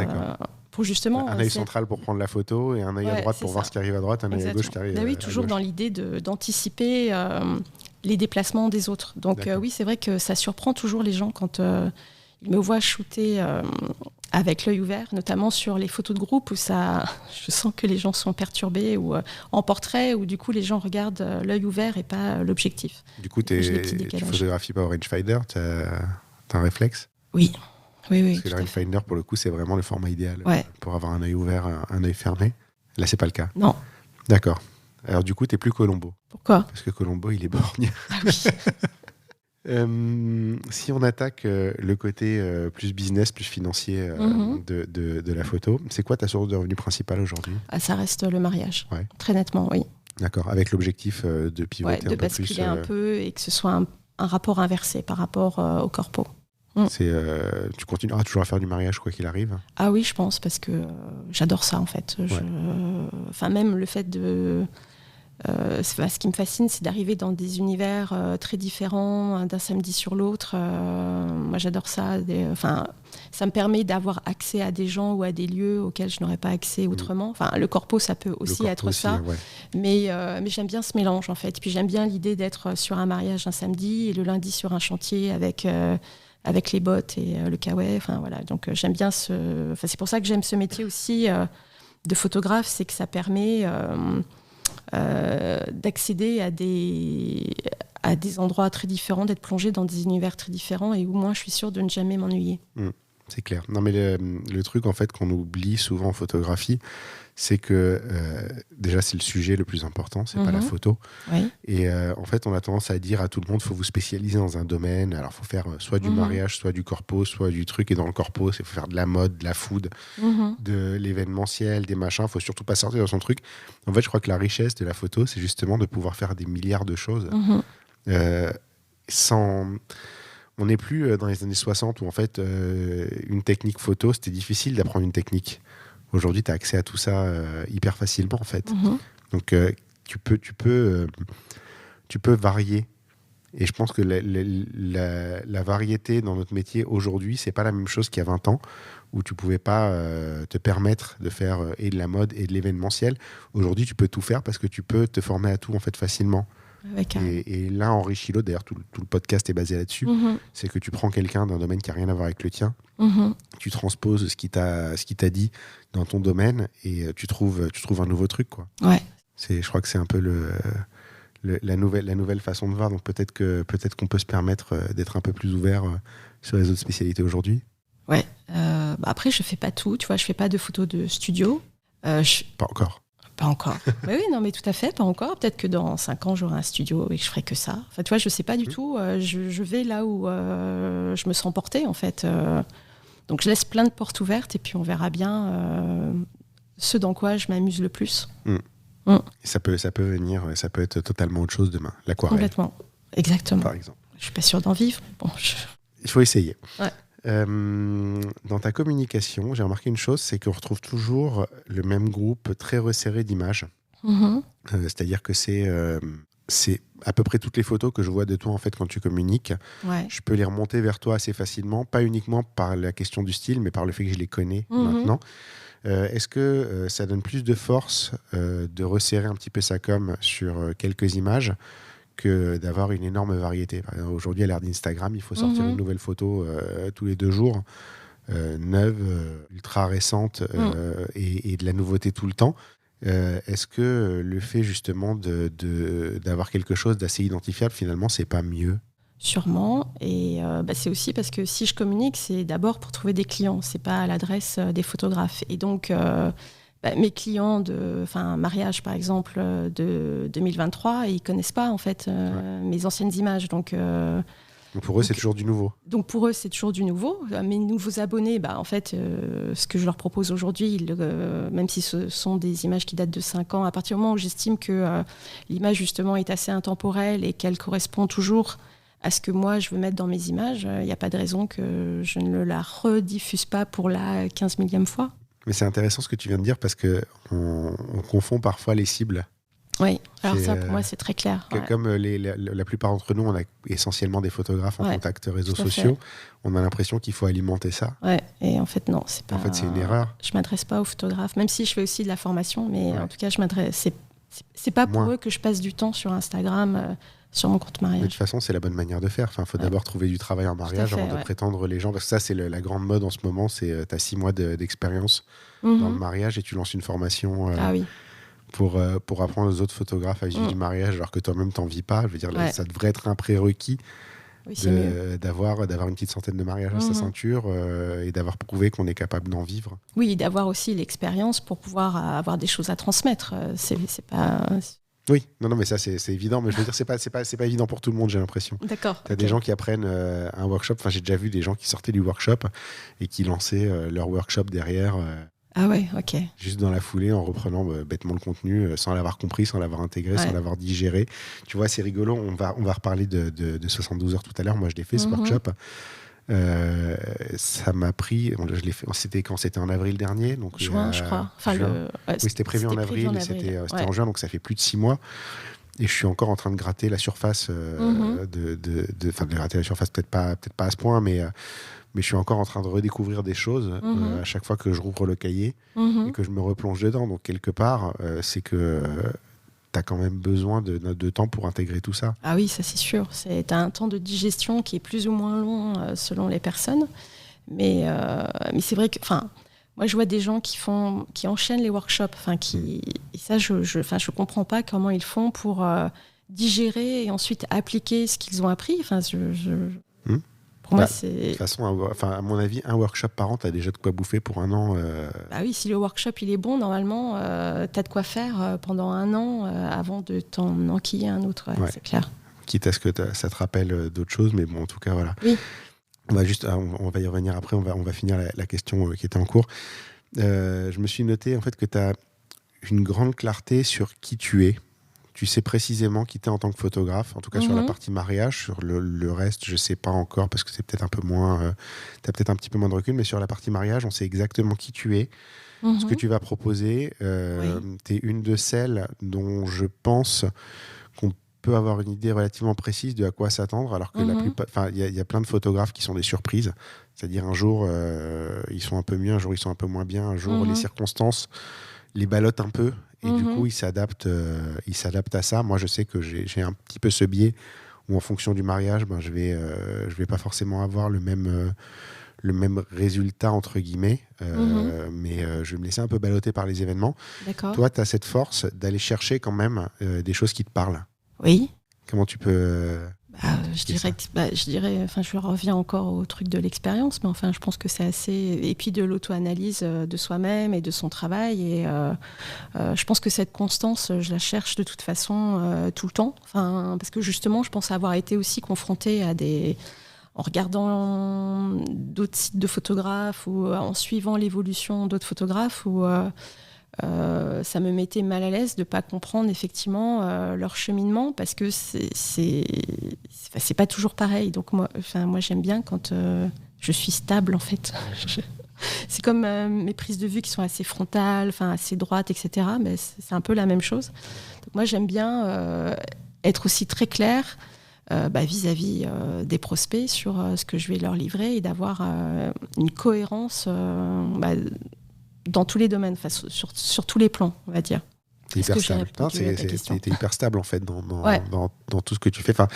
[SPEAKER 1] justement...
[SPEAKER 2] Un œil central pour prendre la photo et un œil à droite pour voir ce qui arrive à droite, un œil à gauche qui arrive
[SPEAKER 1] oui, toujours
[SPEAKER 2] à gauche.
[SPEAKER 1] dans l'idée d'anticiper les déplacements des autres. Donc oui, c'est vrai que ça surprend toujours les gens quand ils me voient shooter avec l'œil ouvert, notamment sur les photos de groupe où je sens que les gens sont perturbés, ou en portrait où du coup les gens regardent l'œil ouvert et pas l'objectif.
[SPEAKER 2] Du coup, tu photographies pas au rangefinder, tu as un réflexe ?
[SPEAKER 1] Oui.
[SPEAKER 2] Parce que le rangefinder, pour le coup, c'est vraiment le format idéal pour avoir un œil ouvert, un œil fermé. Là, c'est pas le cas.
[SPEAKER 1] Non.
[SPEAKER 2] D'accord. Alors du coup, t'es plus Colombo.
[SPEAKER 1] Pourquoi ?
[SPEAKER 2] Parce que Colombo, il est borgne.
[SPEAKER 1] Ah oui.
[SPEAKER 2] Si on attaque le côté plus business, plus financier de la photo, c'est quoi ta source de revenus principale aujourd'hui ?
[SPEAKER 1] Ça reste le mariage, très nettement, oui.
[SPEAKER 2] D'accord, avec l'objectif de pivoter un peu plus.
[SPEAKER 1] De basculer un peu et que ce soit un rapport inversé par rapport au corpo.
[SPEAKER 2] Tu continueras toujours à faire du mariage quoi qu'il arrive ?
[SPEAKER 1] Ah oui, je pense, parce que j'adore ça en fait. Enfin, même le fait de... ce qui me fascine, c'est d'arriver dans des univers très différents d'un samedi sur l'autre. Moi, j'adore ça. Ça me permet d'avoir accès à des gens ou à des lieux auxquels je n'aurais pas accès autrement. Enfin, le corpo, ça peut aussi être ça. Ouais. Mais j'aime bien ce mélange, en fait. Puis j'aime bien l'idée d'être sur un mariage un samedi et le lundi sur un chantier avec les bottes et le kawaii. Enfin, voilà. Donc, j'aime bien c'est pour ça que j'aime ce métier aussi de photographe, c'est que ça permet... d'accéder à des endroits très différents, d'être plongé dans des univers très différents et où moi je suis sûre de ne jamais m'ennuyer.
[SPEAKER 2] C'est clair. Non mais le truc en fait qu'on oublie souvent en photographie, c'est que déjà c'est le sujet le plus important, c'est pas la photo.
[SPEAKER 1] Oui.
[SPEAKER 2] Et en fait on a tendance à dire à tout le monde, faut vous spécialiser dans un domaine. Alors faut faire soit du mariage, soit du corpo, soit du truc. Et dans le corpo, c'est faut faire de la mode, de la food, de l'événementiel, des machins. Faut surtout pas sortir dans son truc. En fait, je crois que la richesse de la photo, c'est justement de pouvoir faire des milliards de choses sans... On n'est plus dans les années 60 où en fait une technique photo, c'était difficile d'apprendre une technique. Aujourd'hui, tu as accès à tout ça hyper facilement en fait. Donc tu peux varier. Et je pense que la variété dans notre métier aujourd'hui, c'est pas la même chose qu'il y a 20 ans où tu pouvais pas te permettre de faire et de la mode et de l'événementiel. Aujourd'hui, tu peux tout faire parce que tu peux te former à tout en fait facilement. Et l'un enrichit l'autre. D'ailleurs, tout le podcast est basé là-dessus. C'est que tu prends quelqu'un d'un domaine qui n'a rien à voir avec le tien, tu transposes ce qu'il t'a dit dans ton domaine et tu trouves un nouveau truc, quoi.
[SPEAKER 1] Ouais.
[SPEAKER 2] Je crois que c'est un peu la nouvelle façon de voir. Donc peut-être qu'on peut se permettre d'être un peu plus ouvert sur les autres spécialités aujourd'hui.
[SPEAKER 1] Ouais. Après, je fais pas tout. Tu vois, je fais pas de photos de studio.
[SPEAKER 2] Pas encore.
[SPEAKER 1] Pas encore. Oui, non, mais tout à fait, pas encore. Peut-être que dans 5 ans, j'aurai un studio et que je ferai que ça. Enfin, tu vois, je sais pas du tout. Je vais là où je me sens portée, en fait. Donc, je laisse plein de portes ouvertes et puis on verra bien ce dans quoi je m'amuse le plus.
[SPEAKER 2] Ça peut venir, ça peut être totalement autre chose demain. L'aquarelle.
[SPEAKER 1] Complètement. Exactement.
[SPEAKER 2] Par exemple.
[SPEAKER 1] Je suis pas sûre d'en vivre. Bon,
[SPEAKER 2] Il faut essayer.
[SPEAKER 1] Ouais.
[SPEAKER 2] Dans ta communication, j'ai remarqué une chose, c'est qu'on retrouve toujours le même groupe très resserré d'images. C'est-à-dire que c'est à peu près toutes les photos que je vois de toi en fait quand tu communiques.
[SPEAKER 1] Ouais.
[SPEAKER 2] Je peux les remonter vers toi assez facilement, pas uniquement par la question du style, mais par le fait que je les connais maintenant. Est-ce que ça donne plus de force de resserrer un petit peu sa com sur quelques images que d'avoir une énorme variété? Par exemple, aujourd'hui, à l'ère d'Instagram, il faut sortir une nouvelle photo tous les 2 jours, neuve, ultra récente et de la nouveauté tout le temps. Est-ce que le fait justement d'avoir quelque chose d'assez identifiable, finalement, c'est pas mieux?
[SPEAKER 1] Sûrement. Et c'est aussi parce que si je communique, c'est d'abord pour trouver des clients. C'est pas à l'adresse des photographes. Et donc, mes clients de mariage, par exemple, de 2023, ils connaissent pas, en fait, mes anciennes images. Donc
[SPEAKER 2] pour eux, c'est toujours du nouveau.
[SPEAKER 1] Donc, pour eux, c'est toujours du nouveau. Mes nouveaux abonnés, en fait, ce que je leur propose aujourd'hui, même si ce sont des images qui datent de 5 ans, à partir du moment où j'estime que l'image, justement, est assez intemporelle et qu'elle correspond toujours à ce que moi, je veux mettre dans mes images, il n'y a pas de raison que je ne la rediffuse pas pour la 15 millième fois.
[SPEAKER 2] Mais c'est intéressant ce que tu viens de dire parce qu'on confond parfois les cibles.
[SPEAKER 1] Oui, alors ça, pour moi, c'est très clair.
[SPEAKER 2] Comme la plupart d'entre nous, on a essentiellement des photographes en contact réseaux sociaux, on a l'impression qu'il faut alimenter ça.
[SPEAKER 1] Ouais, et en fait, non, c'est pas...
[SPEAKER 2] En fait, c'est une erreur.
[SPEAKER 1] Je ne m'adresse pas aux photographes, même si je fais aussi de la formation, mais en tout cas, je m'adresse... C'est pas pour eux que je passe du temps sur Instagram... sur mon compte mariage.
[SPEAKER 2] Mais de toute façon, c'est la bonne manière de faire. Enfin, faut d'abord trouver du travail en mariage avant de prétendre les gens. Parce que ça, c'est la grande mode en ce moment. C'est tu as 6 mois d'expérience dans le mariage et tu lances une formation pour apprendre aux autres photographes à vivre du mariage, alors que toi-même, t'en vis pas. Je veux dire, ça devrait être un prérequis d'avoir une petite centaine de mariages à sa ceinture et d'avoir prouvé qu'on est capable d'en vivre.
[SPEAKER 1] Oui, d'avoir aussi l'expérience pour pouvoir avoir des choses à transmettre. C'est pas...
[SPEAKER 2] Oui, non, mais ça c'est évident, mais je veux dire c'est pas évident pour tout le monde, j'ai l'impression.
[SPEAKER 1] D'accord.
[SPEAKER 2] T'as des gens qui apprennent un workshop. Enfin, j'ai déjà vu des gens qui sortaient du workshop et qui lançaient leur workshop derrière.
[SPEAKER 1] Ah ouais, ok.
[SPEAKER 2] Juste dans la foulée, en reprenant bêtement le contenu, sans l'avoir compris, sans l'avoir intégré, sans l'avoir digéré. Tu vois, c'est rigolo. On va reparler de 72 heures tout à l'heure. Moi, je l'ai fait ce workshop. Ça m'a pris, je l'ai fait, c'était en avril dernier, donc
[SPEAKER 1] juin, je crois. Enfin,
[SPEAKER 2] oui, c'était prévu en avril, mais c'était en juin, donc ça fait plus de 6 mois. Et je suis encore en train de gratter la surface, de gratter la surface, peut-être pas à ce point, mais je suis encore en train de redécouvrir des choses à chaque fois que je rouvre le cahier et que je me replonge dedans. Donc quelque part, c'est que tu as quand même besoin de temps pour intégrer tout ça.
[SPEAKER 1] Ah oui, ça c'est sûr. Tu as un temps de digestion qui est plus ou moins long selon les personnes. Mais c'est vrai que... Moi, je vois des gens qui enchaînent les workshops. Et ça, je comprends pas comment ils font pour digérer et ensuite appliquer ce qu'ils ont appris. Pour moi, c'est...
[SPEAKER 2] De toute façon, à mon avis, un workshop par an, tu as déjà de quoi bouffer pour 1 an.
[SPEAKER 1] Bah oui, si le workshop il est bon, normalement, tu as de quoi faire pendant 1 an avant de t'en enquiller un autre. C'est clair.
[SPEAKER 2] Quitte à ce que ça te rappelle d'autres choses, mais bon, en tout cas, voilà.
[SPEAKER 1] Oui.
[SPEAKER 2] On va y revenir après, on va finir la question qui était en cours. Je me suis noté en fait que tu as une grande clarté sur qui tu es. Tu sais précisément qui tu es en tant que photographe, en tout cas sur la partie mariage. Sur le reste, je ne sais pas encore parce que c'est peut-être un peu moins... tu as peut-être un petit peu moins de recul, mais sur la partie mariage, on sait exactement qui tu es, ce que tu vas proposer. Tu es une de celles dont je pense qu'on peut avoir une idée relativement précise de à quoi s'attendre, alors que il y a plein de photographes qui sont des surprises. C'est-à-dire un jour, ils sont un peu mieux, un jour, ils sont un peu moins bien, un jour, les circonstances les ballottent un peu et du coup, il s'adapte à ça. Moi, je sais que j'ai un petit peu ce biais où, en fonction du mariage, je vais pas forcément avoir le même résultat, entre guillemets, mais je vais me laisser un peu balloter par les événements.
[SPEAKER 1] D'accord.
[SPEAKER 2] Toi, tu as cette force d'aller chercher quand même des choses qui te parlent.
[SPEAKER 1] Oui.
[SPEAKER 2] Comment tu peux...
[SPEAKER 1] Je reviens encore au truc de l'expérience, mais enfin, je pense que c'est assez... Et puis de l'auto-analyse de soi-même et de son travail. Et je pense que cette constance, je la cherche de toute façon tout le temps. Enfin, parce que justement, je pense avoir été aussi confrontée à des... En regardant d'autres sites de photographes ou en suivant l'évolution d'autres photographes, où ça me mettait mal à l'aise de ne pas comprendre effectivement leur cheminement, parce que c'est pas toujours pareil. Donc moi j'aime bien quand je suis stable, en fait. C'est comme mes prises de vue qui sont assez frontales, assez droites, etc. Mais c'est un peu la même chose. Donc moi j'aime bien être aussi très claire vis-à-vis des prospects sur ce que je vais leur livrer, et d'avoir une cohérence dans tous les domaines, sur tous les plans, on va dire.
[SPEAKER 2] T'es hyper stable. T'es hyper stable, en fait, dans tout ce que tu fais. Enfin,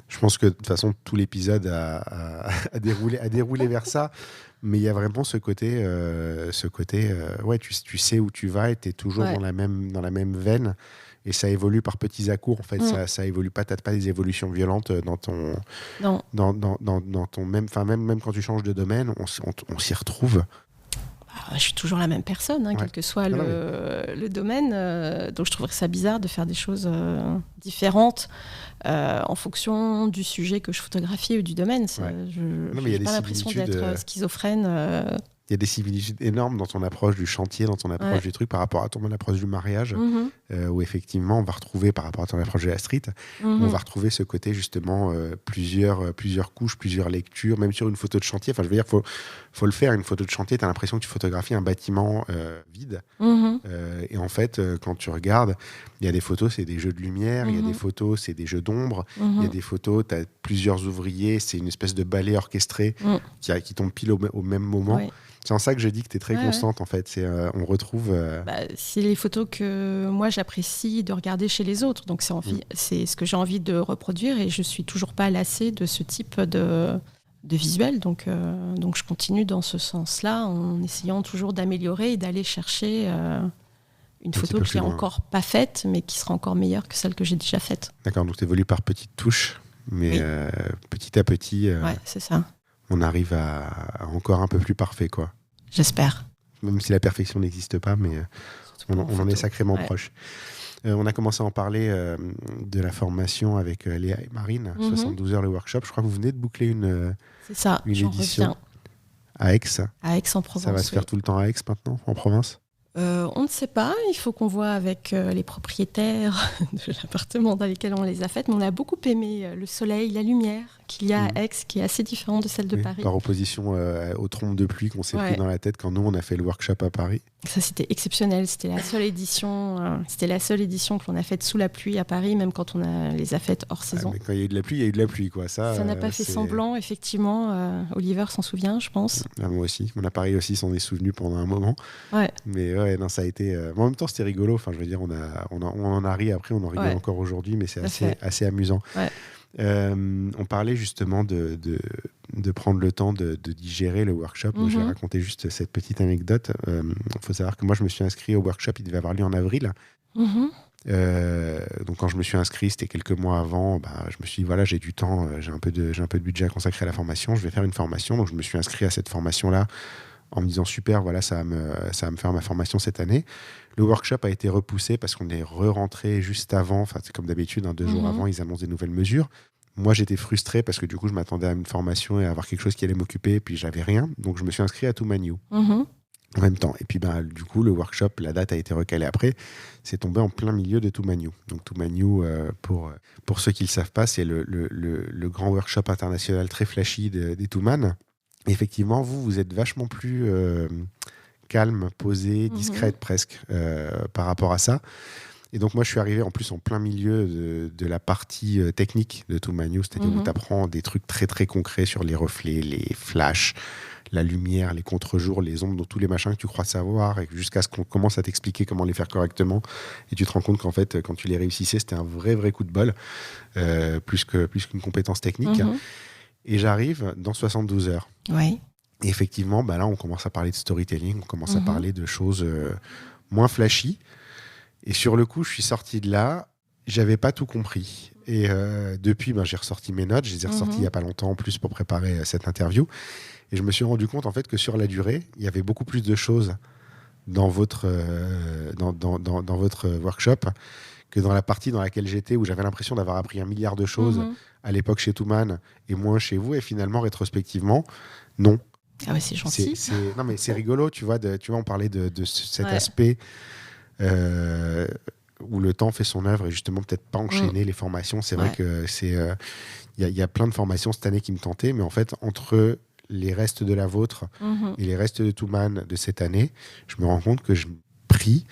[SPEAKER 2] je pense que de toute façon, tout l'épisode a déroulé vers ça. Mais il y a vraiment ce côté tu sais où tu vas, et tu es toujours dans la même veine. Et ça évolue par petits à-coups, en fait. Ça évolue pas, t'as pas des évolutions violentes dans ton même quand tu changes de domaine, on s'y retrouve.
[SPEAKER 1] Je suis toujours la même personne, quel que soit le domaine. Donc je trouverais ça bizarre de faire des choses différentes en fonction du sujet que je photographie ou du domaine. Je n'ai pas l'impression d'être schizophrène.
[SPEAKER 2] Il y a des similitudes énormes dans ton approche du chantier, dans ton approche du truc, par rapport à ton approche du mariage, où effectivement on va retrouver, par rapport à ton approche de la street, on va retrouver ce côté justement plusieurs couches, plusieurs lectures, même sur une photo de chantier. Enfin, je veux dire, faut le faire. Une photo de chantier, tu as l'impression que tu photographies un bâtiment vide. Et en fait, quand tu regardes, il y a des photos, c'est des jeux de lumière, il y a des photos, c'est des jeux d'ombre, il y a des photos, tu as plusieurs ouvriers, c'est une espèce de ballet orchestré qui tombe pile au même moment. Ouais. C'est en ça que je dis que tu es très constante, en fait. On retrouve...
[SPEAKER 1] c'est les photos que moi, j'apprécie de regarder chez les autres. Donc, c'est ce que j'ai envie de reproduire, et je ne suis toujours pas lassée de ce type de visuel. Donc, je continue dans ce sens-là, en essayant toujours d'améliorer et d'aller chercher une photo qui n'est encore pas faite, mais qui sera encore meilleure que celle que j'ai déjà faite.
[SPEAKER 2] D'accord, donc tu évolues par petites touches, mais petit à petit...
[SPEAKER 1] c'est ça.
[SPEAKER 2] On arrive à encore un peu plus parfait, quoi.
[SPEAKER 1] J'espère.
[SPEAKER 2] Même si la perfection n'existe pas, mais on en est sacrément proche. On a commencé à en parler de la formation avec Léa et Marine, 72 heures le workshop. Je crois que vous venez de boucler une édition à Aix.
[SPEAKER 1] À Aix-en-Provence.
[SPEAKER 2] Ça va se faire tout le temps à Aix maintenant, en province ?
[SPEAKER 1] On ne sait pas, il faut qu'on voit avec les propriétaires de l'appartement dans lesquels on les a faites, mais on a beaucoup aimé le soleil, la lumière qu'il y a à Aix, qui est assez différente de celle de Paris.
[SPEAKER 2] Par opposition aux trompes de pluie qu'on s'est pris dans la tête quand nous on a fait le workshop à Paris.
[SPEAKER 1] Ça, c'était exceptionnel, c'était la seule édition que l'on a faite sous la pluie à Paris, même quand on les a faites hors saison.
[SPEAKER 2] Mais quand il y a eu de la pluie, il y a eu de la pluie, quoi. Ça
[SPEAKER 1] n'a pas fait semblant, effectivement. Oliver s'en souvient, je pense.
[SPEAKER 2] Moi aussi, mon appareil aussi s'en est souvenu pendant un moment. Mais non, ça a été... En même temps, c'était rigolo. Enfin, je veux dire, on en a ri après, on en rigole encore aujourd'hui, mais c'est assez amusant. On parlait justement de prendre le temps de digérer le workshop. Je vais raconter juste cette petite anecdote. Faut savoir que moi, je me suis inscrit au workshop, il devait avoir lieu en avril. Donc quand je me suis inscrit, c'était quelques mois avant, je me suis dit, voilà, j'ai du temps, j'ai un peu de budget à consacrer à la formation, je vais faire une formation. Donc je me suis inscrit à cette formation-là en me disant, super, voilà, ça va me faire ma formation cette année. Le workshop a été repoussé parce qu'on est re-rentré juste avant. Enfin, c'est comme d'habitude, 2 jours avant, ils annoncent des nouvelles mesures. Moi, j'étais frustré parce que du coup, je m'attendais à une formation et à avoir quelque chose qui allait m'occuper, et puis j'avais rien. Donc, je me suis inscrit à Toumaniou en même temps. Et puis, du coup, le workshop, la date a été recalée après. C'est tombé en plein milieu de Toumaniou. Donc, Toumaniou, pour ceux qui ne le savent pas, c'est le grand workshop international très flashy des Toumanes. Effectivement, vous êtes vachement plus calme, posé, discrète presque par rapport à ça. Et donc moi je suis arrivé en plus en plein milieu de la partie technique de To My News, c'est-à-dire où tu apprends des trucs très très concrets sur les reflets, les flashs, la lumière, les contre-jours, les ombres, tous les machins que tu crois savoir, et jusqu'à ce qu'on commence à t'expliquer comment les faire correctement. Et tu te rends compte qu'en fait, quand tu les réussissais, c'était un vrai coup de bol, plus qu'une compétence technique. Et j'arrive dans 72 heures.
[SPEAKER 1] Ouais.
[SPEAKER 2] Et effectivement, là, on commence à parler de storytelling, on commence à parler de choses moins flashy. Et sur le coup, je suis sorti de là, j'avais pas tout compris. Et depuis, j'ai ressorti mes notes, je les ai ressorties il n'y a pas longtemps en plus pour préparer cette interview. Et je me suis rendu compte en fait que sur la durée, il y avait beaucoup plus de choses dans votre workshop que dans la partie dans laquelle j'étais, où j'avais l'impression d'avoir appris 1 milliard de choses à l'époque chez Touman et moins chez vous. Et finalement, rétrospectivement, non.
[SPEAKER 1] Ah ouais, c'est gentil.
[SPEAKER 2] Non, mais c'est rigolo, tu vois, on parlait de cet aspect où le temps fait son œuvre et justement peut-être pas enchaîner les formations. C'est vrai que il y a plein de formations cette année qui me tentaient, mais en fait, entre les restes de la vôtre et les restes de Touman de cette année, je me rends compte que je pris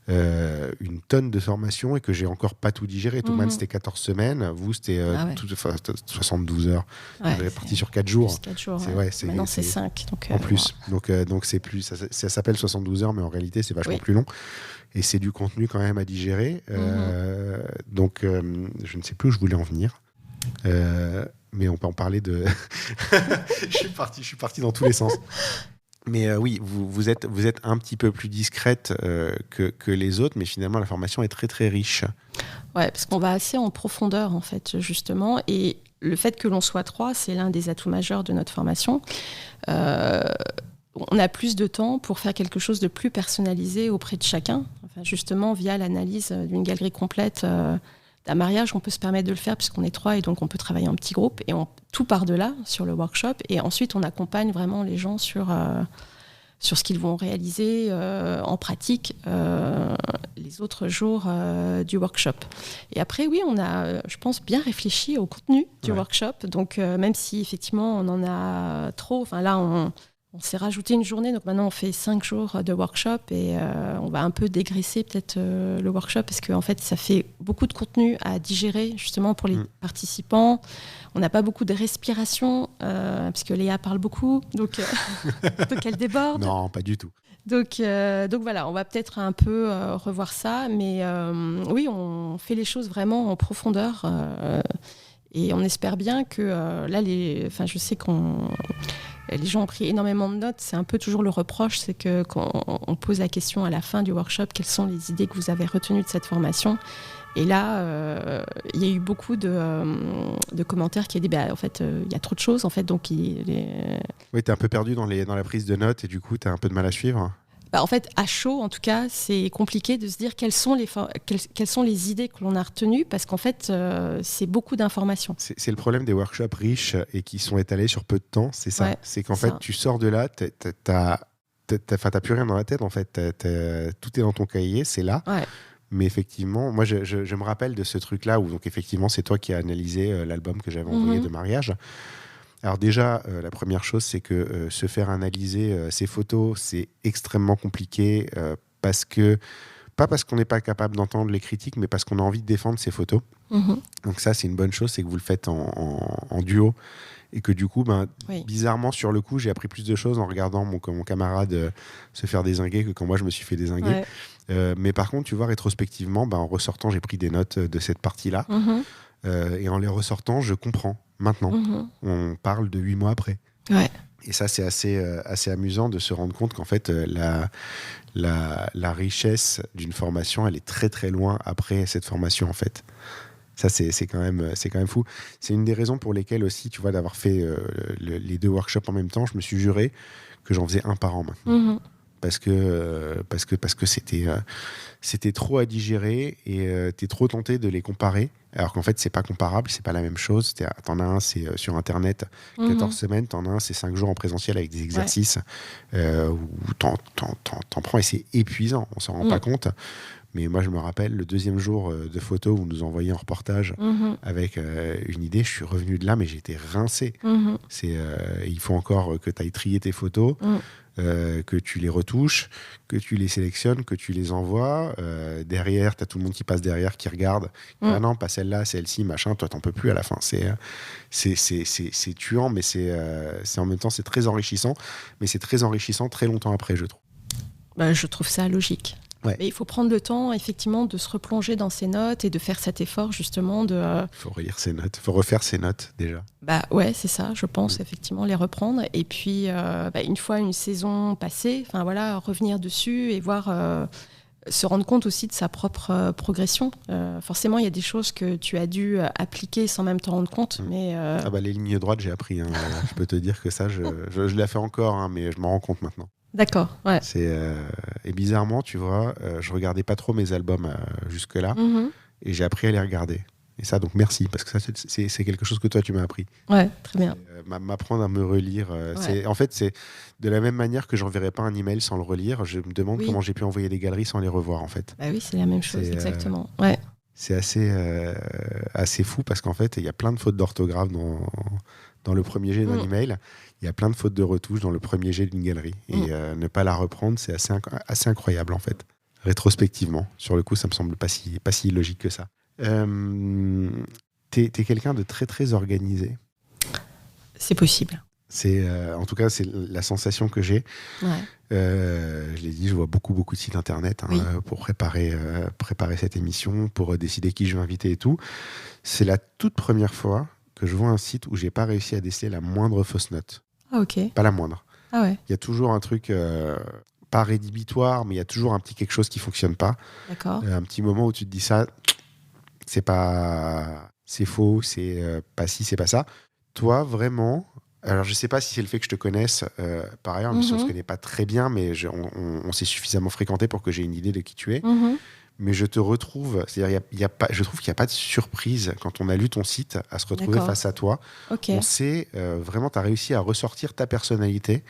[SPEAKER 2] une tonne de formations et que j'ai encore pas tout digéré. Touman, c'était 14 semaines. Vous, c'était 72 heures. Vous êtes parti sur 4 jours.
[SPEAKER 1] 4 jours.
[SPEAKER 2] Maintenant,
[SPEAKER 1] c'est 5.
[SPEAKER 2] En plus. Donc c'est plus, ça s'appelle 72 heures, mais en réalité, c'est vachement plus long. Et c'est du contenu quand même à digérer. Donc, je ne sais plus où je voulais en venir. Mais on peut en parler de... je suis parti dans tous les sens. Mais oui, vous êtes un petit peu plus discrète que les autres, mais finalement, la formation est très, très riche.
[SPEAKER 1] Ouais, parce qu'on va assez en profondeur, en fait, justement. Et le fait que l'on soit 3, c'est l'un des atouts majeurs de notre formation. On a plus de temps pour faire quelque chose de plus personnalisé auprès de chacun. Enfin, justement, via l'analyse d'une galerie complète d'un mariage, on peut se permettre de le faire puisqu'on est 3 et donc on peut travailler en petits groupes. Et tout part de là, sur le workshop. Et ensuite, on accompagne vraiment les gens sur ce qu'ils vont réaliser en pratique les autres jours du workshop. Et après, oui, on a, je pense, bien réfléchi au contenu du workshop. Donc, même si, effectivement, on en a trop, là, on s'est rajouté une journée, donc maintenant on fait 5 jours de workshop et on va un peu dégraisser peut-être le workshop parce qu'en fait ça fait beaucoup de contenu à digérer justement pour les participants. On n'a pas beaucoup de respiration parce que Léa parle beaucoup, donc elle déborde.
[SPEAKER 2] Non, pas du tout.
[SPEAKER 1] Donc voilà, on va peut-être un peu revoir ça, mais oui, on fait les choses vraiment en profondeur et on espère bien que là, je sais les gens ont pris énormément de notes. C'est un peu toujours le reproche, c'est que quand on pose la question à la fin du workshop, quelles sont les idées que vous avez retenues de cette formation ? Et là, il y a eu beaucoup de commentaires qui ont dit en fait, il y a trop de choses. En fait, donc
[SPEAKER 2] Oui, tu es un peu perdu dans la prise de notes et du coup, tu as un peu de mal à suivre.
[SPEAKER 1] En fait, à chaud, en tout cas, c'est compliqué de se dire quelles sont les idées que l'on a retenues, parce qu'en fait, c'est beaucoup d'informations.
[SPEAKER 2] C'est le problème des workshops riches et qui sont étalés sur peu de temps, c'est ça. Ouais, c'est qu'en fait, tu sors de là, t'as plus rien dans la tête, en fait. Tout est dans ton cahier, c'est là. Ouais. Mais effectivement, moi, je me rappelle de ce truc-là où, donc, effectivement, c'est toi qui as analysé l'album que j'avais envoyé de mariage. Alors déjà, la première chose, c'est que se faire analyser ces photos, c'est extrêmement compliqué pas parce qu'on n'est pas capable d'entendre les critiques, mais parce qu'on a envie de défendre ces photos. Donc ça, c'est une bonne chose, c'est que vous le faites en duo et que du coup, bizarrement, sur le coup, j'ai appris plus de choses en regardant mon camarade se faire dézinguer que quand moi, je me suis fait dézinguer. Ouais. Mais par contre, tu vois, rétrospectivement, en ressortant, j'ai pris des notes de cette partie-là. Et en les ressortant, je comprends. Maintenant, on parle de 8 mois après. Ouais. Et ça, c'est assez amusant de se rendre compte qu'en fait, la richesse d'une formation, elle est très très loin après cette formation, en fait. Ça, c'est quand même fou. C'est une des raisons pour lesquelles aussi, tu vois, d'avoir fait les 2 workshops en même temps, je me suis juré que j'en faisais un par an maintenant. Parce que c'était trop à digérer et t'es trop tenté de les comparer, alors qu'en fait c'est pas comparable, c'est pas la même chose. T'en as un, c'est sur internet 14 semaines, t'en as un, c'est 5 jours en présentiel avec des exercices où t'en prends et c'est épuisant, on s'en rend pas compte. Mais moi je me rappelle le 2e jour de photos où vous nous envoyez en reportage avec une idée, je suis revenu de là mais j'étais rincé. Il faut encore que t'ailles trier tes photos. que tu les retouches, que tu les sélectionnes, que tu les envoies. Derrière, tu as tout le monde qui passe derrière, qui regarde. Ah non, pas celle-là, celle-ci, machin. Toi, t'en peux plus à la fin. C'est tuant, mais c'est en même temps, c'est très enrichissant. Mais c'est très enrichissant très longtemps après, je trouve.
[SPEAKER 1] Je trouve ça logique.
[SPEAKER 2] Ouais.
[SPEAKER 1] Mais il faut prendre le temps, effectivement, de se replonger dans ses notes et de faire cet effort, justement, de...
[SPEAKER 2] Il faut relire ses notes, il faut refaire ses notes, déjà.
[SPEAKER 1] Ouais, c'est ça, je pense, effectivement, les reprendre. Et puis, une fois une saison passée, revenir dessus et voir... se rendre compte aussi de sa propre progression. Forcément, il y a des choses que tu as dû appliquer sans même te rendre compte. Mais
[SPEAKER 2] les lignes droites, j'ai appris. Je peux te dire que ça, je l'ai fait encore, mais je m'en rends compte maintenant.
[SPEAKER 1] D'accord, ouais.
[SPEAKER 2] Et bizarrement, tu vois, je regardais pas trop mes albums jusque-là, et j'ai appris à les regarder. Et ça, donc merci, parce que ça, c'est quelque chose que toi, tu m'as appris.
[SPEAKER 1] Ouais, très bien.
[SPEAKER 2] M'apprendre à me relire. En fait, c'est de la même manière que j'enverrais pas un email sans le relire. Je me demande comment j'ai pu envoyer des galeries sans les revoir, en fait.
[SPEAKER 1] Oui, c'est la même chose, exactement. Ouais.
[SPEAKER 2] C'est assez fou, parce qu'en fait, il y a plein de fautes d'orthographe dans le premier jet d'un email. Il y a plein de fautes de retouche dans le premier jet d'une galerie. Et ne pas la reprendre, c'est assez incroyable, en fait. Rétrospectivement. Sur le coup, ça me semble pas si illogique que ça. T'es quelqu'un de très, très organisé.
[SPEAKER 1] C'est possible.
[SPEAKER 2] En tout cas, c'est la sensation que j'ai.
[SPEAKER 1] Ouais.
[SPEAKER 2] Je l'ai dit, je vois beaucoup de sites internet pour préparer cette émission, pour décider qui je vais inviter et tout. C'est la toute première fois que je vois un site où j'ai pas réussi à déceler la moindre fausse note.
[SPEAKER 1] Ah, ok.
[SPEAKER 2] Pas la moindre.
[SPEAKER 1] Ah ouais.
[SPEAKER 2] Il y a toujours un truc pas rédhibitoire, mais il y a toujours un petit quelque chose qui fonctionne pas.
[SPEAKER 1] D'accord.
[SPEAKER 2] Un petit moment où tu te dis ça, c'est faux, c'est pas ci, c'est pas ça. Toi, vraiment, alors je sais pas si c'est le fait que je te connaisse par ailleurs, mais si on se connaît pas très bien, mais on s'est suffisamment fréquenté pour que j'ai une idée de qui tu es. Mais je te retrouve, c'est-à-dire je trouve qu'il n'y a pas de surprise quand on a lu ton site à se retrouver face à toi.
[SPEAKER 1] Okay.
[SPEAKER 2] On sait vraiment, tu as réussi à ressortir ta personnalité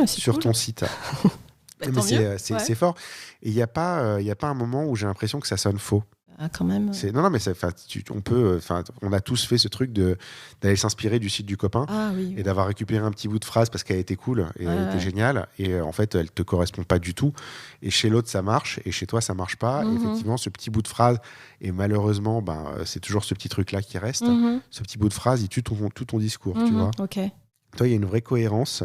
[SPEAKER 2] sur ton site. Mais c'est fort. Et il n'y a pas un moment où j'ai l'impression que ça sonne faux.
[SPEAKER 1] Ah, quand même.
[SPEAKER 2] Non, mais on a tous fait ce truc d'aller s'inspirer du site du copain et d'avoir récupéré un petit bout de phrase parce qu'elle était cool et elle était géniale. Et en fait, elle te correspond pas du tout. Et chez l'autre, ça marche. Et chez toi, ça marche pas. Et effectivement, ce petit bout de phrase, et malheureusement, c'est toujours ce petit truc-là qui reste. Ce petit bout de phrase, il tue tout ton discours, tu vois.
[SPEAKER 1] Okay.
[SPEAKER 2] Toi, il y a une vraie cohérence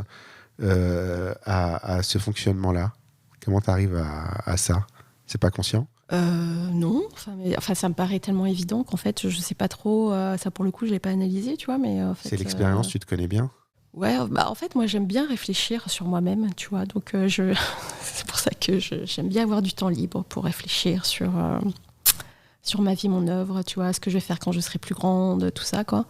[SPEAKER 2] à ce fonctionnement-là. Comment tu arrives à ça ? C'est pas conscient ?
[SPEAKER 1] Non, ça me paraît tellement évident qu'en fait, je sais pas trop. Ça, pour le coup, je l'ai pas analysé, tu vois. Mais en fait,
[SPEAKER 2] c'est l'expérience, tu te connais bien.
[SPEAKER 1] Ouais, en fait, moi, j'aime bien réfléchir sur moi-même, tu vois. Donc, c'est pour ça que j'aime bien avoir du temps libre pour réfléchir sur ma vie, mon œuvre, tu vois, ce que je vais faire quand je serai plus grande, tout ça, quoi.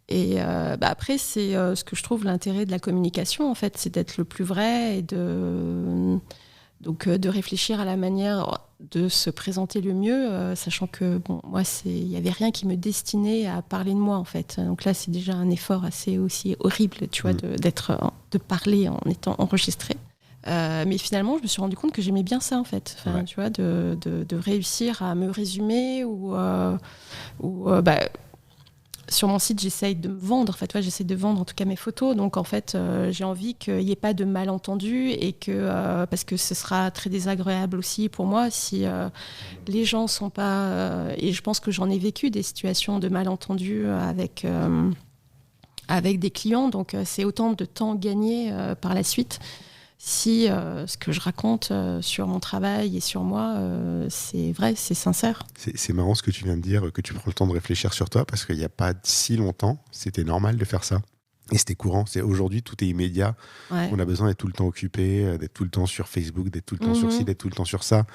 [SPEAKER 1] Et après, c'est ce que je trouve l'intérêt de la communication, en fait, c'est d'être le plus vrai et de réfléchir à la manière de se présenter le mieux, sachant que moi, il n'y avait rien qui me destinait à parler de moi, en fait. Donc là, c'est déjà un effort assez aussi horrible, tu vois, de parler en étant enregistré. Mais finalement, je me suis rendu compte que j'aimais bien ça, en fait. Tu vois, de réussir à me résumer sur mon site, j'essaye de me vendre. En fait, j'essaie de vendre en tout cas mes photos. Donc, en fait, j'ai envie qu'il n'y ait pas de malentendu et parce que ce sera très désagréable aussi pour moi si les gens sont pas. Et je pense que j'en ai vécu des situations de malentendu avec des clients. Donc, c'est autant de temps gagné par la suite. Si ce que je raconte sur mon travail et sur moi, c'est vrai, c'est sincère.
[SPEAKER 2] C'est marrant ce que tu viens de dire, que tu prends le temps de réfléchir sur toi, parce qu'il n'y a pas si longtemps, c'était normal de faire ça. Et c'était courant. Aujourd'hui, tout est immédiat. Ouais. On a besoin d'être tout le temps occupé, d'être tout le temps sur Facebook, d'être tout le temps sur ci, d'être tout le temps sur ça.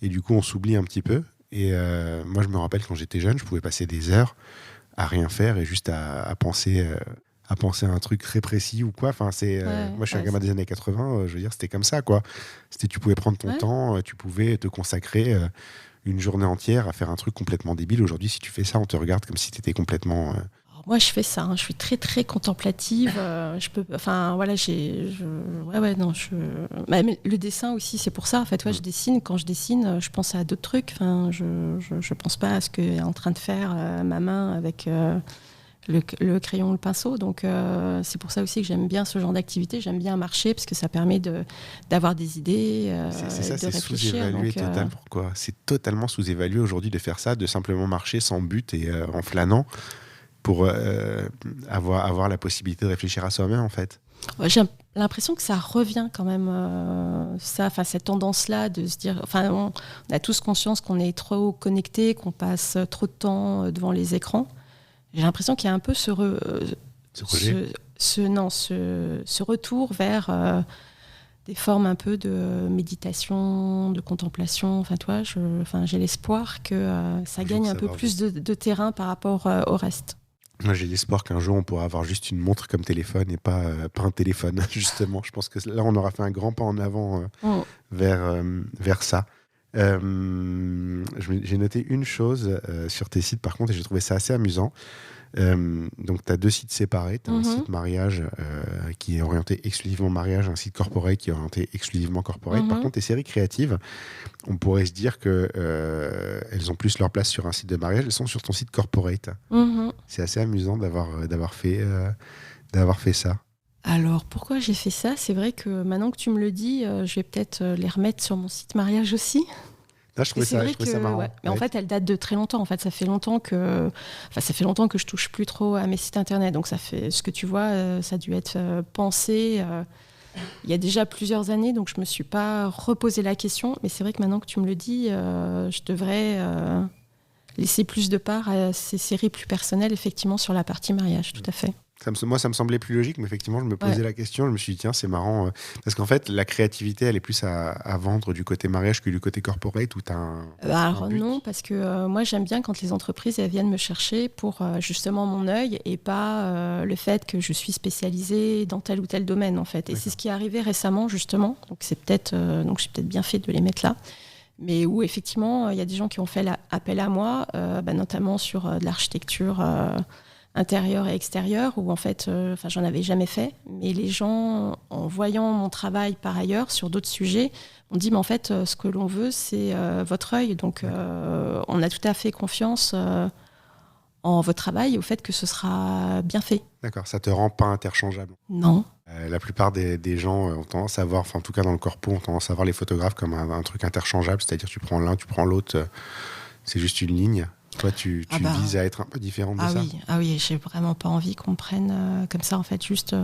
[SPEAKER 2] Et du coup, on s'oublie un petit peu. Et moi, je me rappelle quand j'étais jeune, je pouvais passer des heures à rien faire et juste à penser... à penser à un truc très précis ou quoi. Moi, je suis un gamin des années 80, je veux dire, c'était comme ça, quoi. Tu pouvais prendre ton temps, tu pouvais te consacrer une journée entière à faire un truc complètement débile. Aujourd'hui, si tu fais ça, on te regarde comme si tu étais complètement...
[SPEAKER 1] Moi, je fais ça. Je suis très, très contemplative. Le dessin aussi, c'est pour ça. En fait, je dessine. Quand je dessine, je pense à d'autres trucs. Je pense pas à ce qu'est en train de faire ma main avec... le crayon, le pinceau. Donc, c'est pour ça aussi que j'aime bien ce genre d'activité. J'aime bien marcher parce que ça permet d'avoir des idées,
[SPEAKER 2] c'est ça,
[SPEAKER 1] de
[SPEAKER 2] c'est
[SPEAKER 1] réfléchir.
[SPEAKER 2] sous-évalué total. Pourquoi ? C'est totalement sous-évalué aujourd'hui de faire ça, de simplement marcher sans but et en flânant pour avoir la possibilité de réfléchir à soi-même, en fait.
[SPEAKER 1] Ouais, j'ai l'impression que ça revient quand même, cette tendance-là de se dire... on a tous conscience qu'on est trop connectés, qu'on passe trop de temps devant les écrans. J'ai l'impression qu'il y a un peu ce retour vers des formes un peu de méditation, de contemplation. J'ai l'espoir que ça gagne un peu plus de terrain par rapport au reste.
[SPEAKER 2] Moi, j'ai l'espoir qu'un jour, on pourra avoir juste une montre comme téléphone et pas un téléphone, justement. Je pense que là, on aura fait un grand pas en avant vers ça. J'ai noté une chose sur tes sites, par contre, et j'ai trouvé ça assez amusant. Donc, tu as 2 sites séparés. Tu as un site mariage qui est orienté exclusivement mariage, un site corporate qui est orienté exclusivement corporate. Par contre, tes séries créatives, on pourrait se dire qu'elles ont plus leur place sur un site de mariage. Elles sont sur ton site corporate. C'est assez amusant d'avoir fait ça.
[SPEAKER 1] Alors, pourquoi j'ai fait ça ? C'est vrai que maintenant que tu me le dis, je vais peut-être les remettre sur mon site mariage aussi.
[SPEAKER 2] Là, je trouvais ça marrant.
[SPEAKER 1] Ouais. Mais en fait, elle date de très longtemps. En fait, ça fait longtemps que je touche plus trop à mes sites internet. Donc, ça fait ce que tu vois, ça a dû être pensé il y a déjà plusieurs années. Donc, je me suis pas reposé la question. Mais c'est vrai que maintenant que tu me le dis, je devrais laisser plus de part à ces séries plus personnelles, effectivement, sur la partie mariage. Tout à fait.
[SPEAKER 2] Moi, ça me semblait plus logique, mais effectivement, je me posais la question. Je me suis dit, tiens, c'est marrant. Parce qu'en fait, la créativité, elle est plus à vendre du côté mariage que du côté corporate, où tu as un but.
[SPEAKER 1] Non, parce que moi, j'aime bien quand les entreprises elles viennent me chercher pour justement mon œil et pas le fait que je suis spécialisée dans tel ou tel domaine, en fait. Et c'est ce qui est arrivé récemment, justement. Donc, j'ai peut-être bien fait de les mettre là. Mais où, effectivement, il y a des gens qui ont fait appel à moi, notamment sur de l'architecture intérieur et extérieur, où en fait, j'en avais jamais fait, mais les gens, en voyant mon travail par ailleurs sur d'autres sujets, on dit, mais en fait, ce que l'on veut, c'est votre œil, donc on a tout à fait confiance en votre travail et au fait que ce sera bien fait.
[SPEAKER 2] D'accord, ça te rend pas interchangeable?
[SPEAKER 1] Non.
[SPEAKER 2] La plupart des gens ont tendance à voir, en tout cas dans le corpo, ont tendance à voir les photographes comme un truc interchangeable, c'est-à-dire tu prends l'un, tu prends l'autre, c'est juste une ligne. Toi, tu vises à être un peu différente de ça.
[SPEAKER 1] Oui, j'ai vraiment pas envie qu'on me prenne comme ça, en fait, juste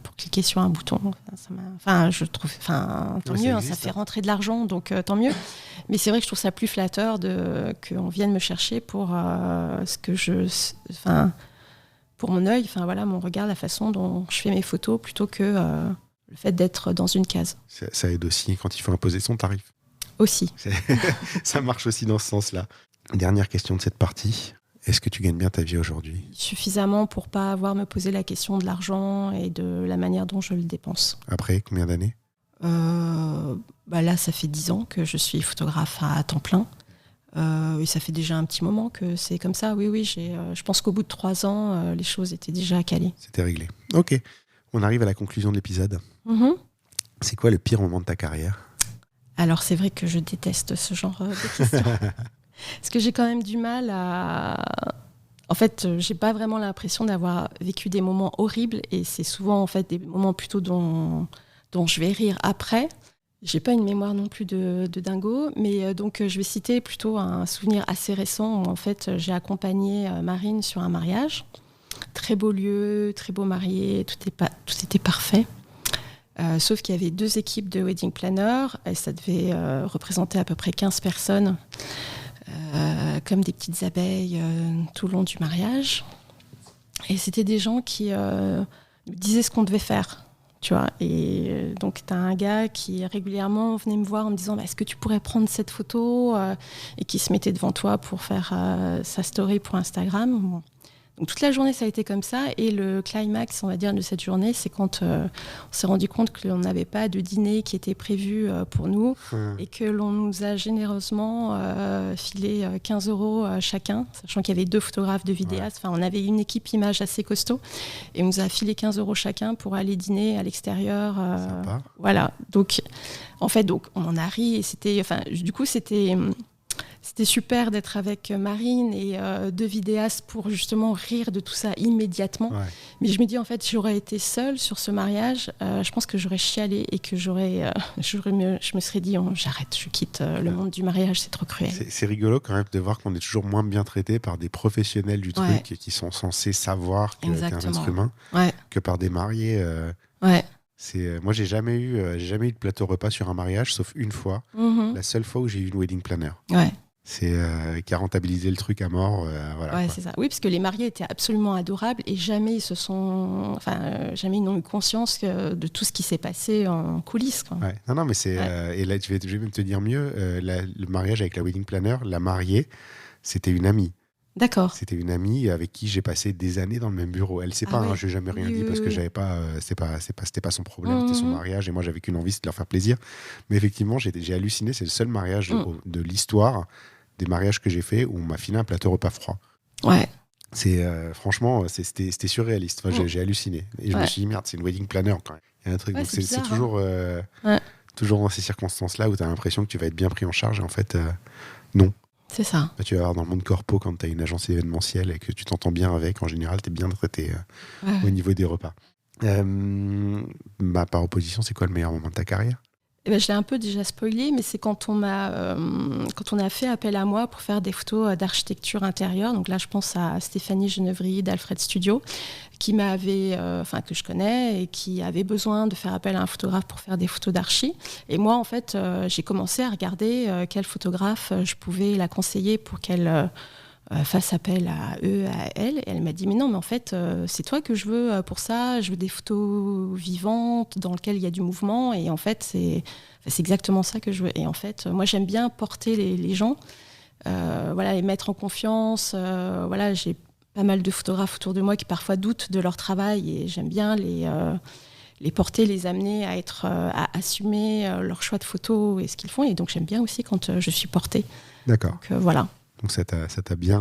[SPEAKER 1] pour cliquer sur un bouton. Je trouve, tant mieux, ça fait rentrer de l'argent, donc tant mieux. Mais c'est vrai que je trouve ça plus flatteur qu'on vienne me chercher pour pour mon œil, mon regard, la façon dont je fais mes photos, plutôt que le fait d'être dans une case.
[SPEAKER 2] Ça aide aussi quand il faut imposer son tarif.
[SPEAKER 1] Aussi.
[SPEAKER 2] Ça marche aussi dans ce sens-là. Dernière question de cette partie. Est-ce que tu gagnes bien ta vie aujourd'hui ?
[SPEAKER 1] Suffisamment pour pas avoir me poser la question de l'argent et de la manière dont je le dépense.
[SPEAKER 2] Après, combien d'années ?
[SPEAKER 1] Là, ça fait 10 ans que je suis photographe à temps plein. Et ça fait déjà un petit moment que c'est comme ça. Oui, je pense qu'au bout de 3 ans, les choses étaient déjà calées.
[SPEAKER 2] C'était réglé. Ok. On arrive à la conclusion de l'épisode. C'est quoi le pire moment de ta carrière ?
[SPEAKER 1] Alors, c'est vrai que je déteste ce genre de questions. Parce que j'ai quand même du mal à... En fait, j'ai pas vraiment l'impression d'avoir vécu des moments horribles, et c'est souvent en fait des moments plutôt dont je vais rire après. J'ai pas une mémoire non plus de dingo, mais donc je vais citer plutôt un souvenir assez récent où en fait j'ai accompagné Marine sur un mariage. Très beau lieu, très beau marié, tout était parfait. Sauf qu'il y avait 2 équipes de wedding planners et ça devait représenter à peu près 15 personnes. Comme des petites abeilles tout le long du mariage. Et c'était des gens qui nous disaient ce qu'on devait faire, tu vois. Et donc, tu as un gars qui régulièrement venait me voir en me disant est-ce que tu pourrais prendre cette photo et qui se mettait devant toi pour faire sa story pour Instagram. Bon. Donc, toute la journée, ça a été comme ça. Et le climax, on va dire, de cette journée, c'est quand on s'est rendu compte que l'on n'avait pas de dîner qui était prévu pour nous et que l'on nous a généreusement filé 15 € chacun, sachant qu'il y avait 2 photographes, 2 vidéastes. Enfin, on avait une équipe image assez costaud et on nous a filé 15 € chacun pour aller dîner à l'extérieur. Voilà. Donc, en fait, on en a ri et c'était... C'était super d'être avec Marine et deux vidéastes pour justement rire de tout ça immédiatement.
[SPEAKER 2] Ouais.
[SPEAKER 1] Mais je me dis, en fait, j'aurais été seule sur ce mariage, je pense que j'aurais chialé et que je me serais dit, j'arrête, je quitte le monde du mariage, c'est trop cruel.
[SPEAKER 2] C'est rigolo quand même de voir qu'on est toujours moins bien traité par des professionnels du truc et qui sont censés savoir qu'un être humain que par des mariés. Moi, j'ai jamais eu de plateau repas sur un mariage, sauf une fois. La seule fois où j'ai eu une wedding planner. C'est qui a rentabilisé le truc à mort. Voilà,
[SPEAKER 1] c'est ça. Oui, parce que les mariés étaient absolument adorables et jamais jamais ils n'ont eu conscience de tout ce qui s'est passé en coulisses. Quoi.
[SPEAKER 2] Ouais. Non, mais c'est. Et là, je vais même te dire mieux. Le mariage avec la wedding planner, la mariée, c'était une amie.
[SPEAKER 1] D'accord.
[SPEAKER 2] C'était une amie avec qui j'ai passé des années dans le même bureau. Elle sait pas, je n'ai jamais rien dit parce que j'avais pas, c'était pas son problème, c'était son mariage et moi j'avais qu'une envie, c'était de leur faire plaisir. Mais effectivement, j'ai halluciné, c'est le seul mariage de l'histoire des mariages que j'ai fait où on m'a filé un plateau repas froid.
[SPEAKER 1] Ouais.
[SPEAKER 2] Franchement, c'était surréaliste. Enfin, j'ai halluciné et je me suis dit merde, c'est une wedding planner quand même. Il y a un truc, donc c'est
[SPEAKER 1] bizarre,
[SPEAKER 2] toujours, toujours dans ces circonstances-là où tu as l'impression que tu vas être bien pris en charge et en fait, non.
[SPEAKER 1] C'est ça.
[SPEAKER 2] Tu vas voir dans le monde corpo, quand tu as une agence événementielle et que tu t'entends bien avec, en général, tu es bien traité au niveau des repas. Par opposition, c'est quoi le meilleur moment de ta carrière ?
[SPEAKER 1] Je l'ai un peu déjà spoilé, mais c'est quand on a fait appel à moi pour faire des photos d'architecture intérieure. Donc là, je pense à Stéphanie Genevry d'Alfred Studio, que je connais et qui avait besoin de faire appel à un photographe pour faire des photos d'archi. Et moi, en fait, j'ai commencé à regarder quel photographe je pouvais la conseiller pour qu'elle fasse appel à eux, à elle. Et elle m'a dit, mais non, mais en fait, c'est toi que je veux pour ça. Je veux des photos vivantes dans lesquelles il y a du mouvement. Et en fait, c'est exactement ça que je veux. Et en fait, moi, j'aime bien porter les gens, les mettre en confiance. J'ai pas mal de photographes autour de moi qui parfois doutent de leur travail et j'aime bien les porter, les amener à assumer leur choix de photos et ce qu'ils font. Et donc, j'aime bien aussi quand je suis portée.
[SPEAKER 2] D'accord.
[SPEAKER 1] Donc, voilà.
[SPEAKER 2] Donc ça t'a bien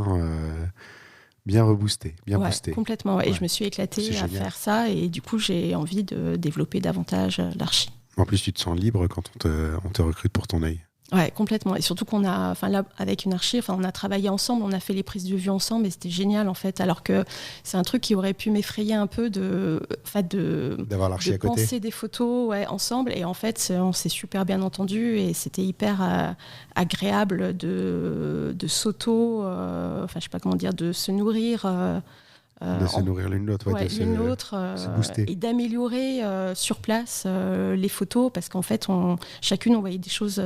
[SPEAKER 2] reboosté, bien boosté.
[SPEAKER 1] Complètement. Et je me suis éclatée à faire ça et du coup j'ai envie de développer davantage l'archi.
[SPEAKER 2] En plus tu te sens libre quand on te recrute pour ton œil.
[SPEAKER 1] Ouais, complètement. Et surtout qu'on a, là, avec une archi, on a travaillé ensemble, on a fait les prises de vue ensemble et c'était génial en fait. Alors que c'est un truc qui aurait pu m'effrayer un peu
[SPEAKER 2] d'avoir l'archi à côté.
[SPEAKER 1] Penser des photos ensemble. Et en fait, on s'est super bien entendu et c'était hyper agréable de s'auto, je sais pas comment dire, de se nourrir.
[SPEAKER 2] De se nourrir l'une l'autre,
[SPEAKER 1] et d'améliorer sur place les photos parce qu'en fait chacune on voyait des choses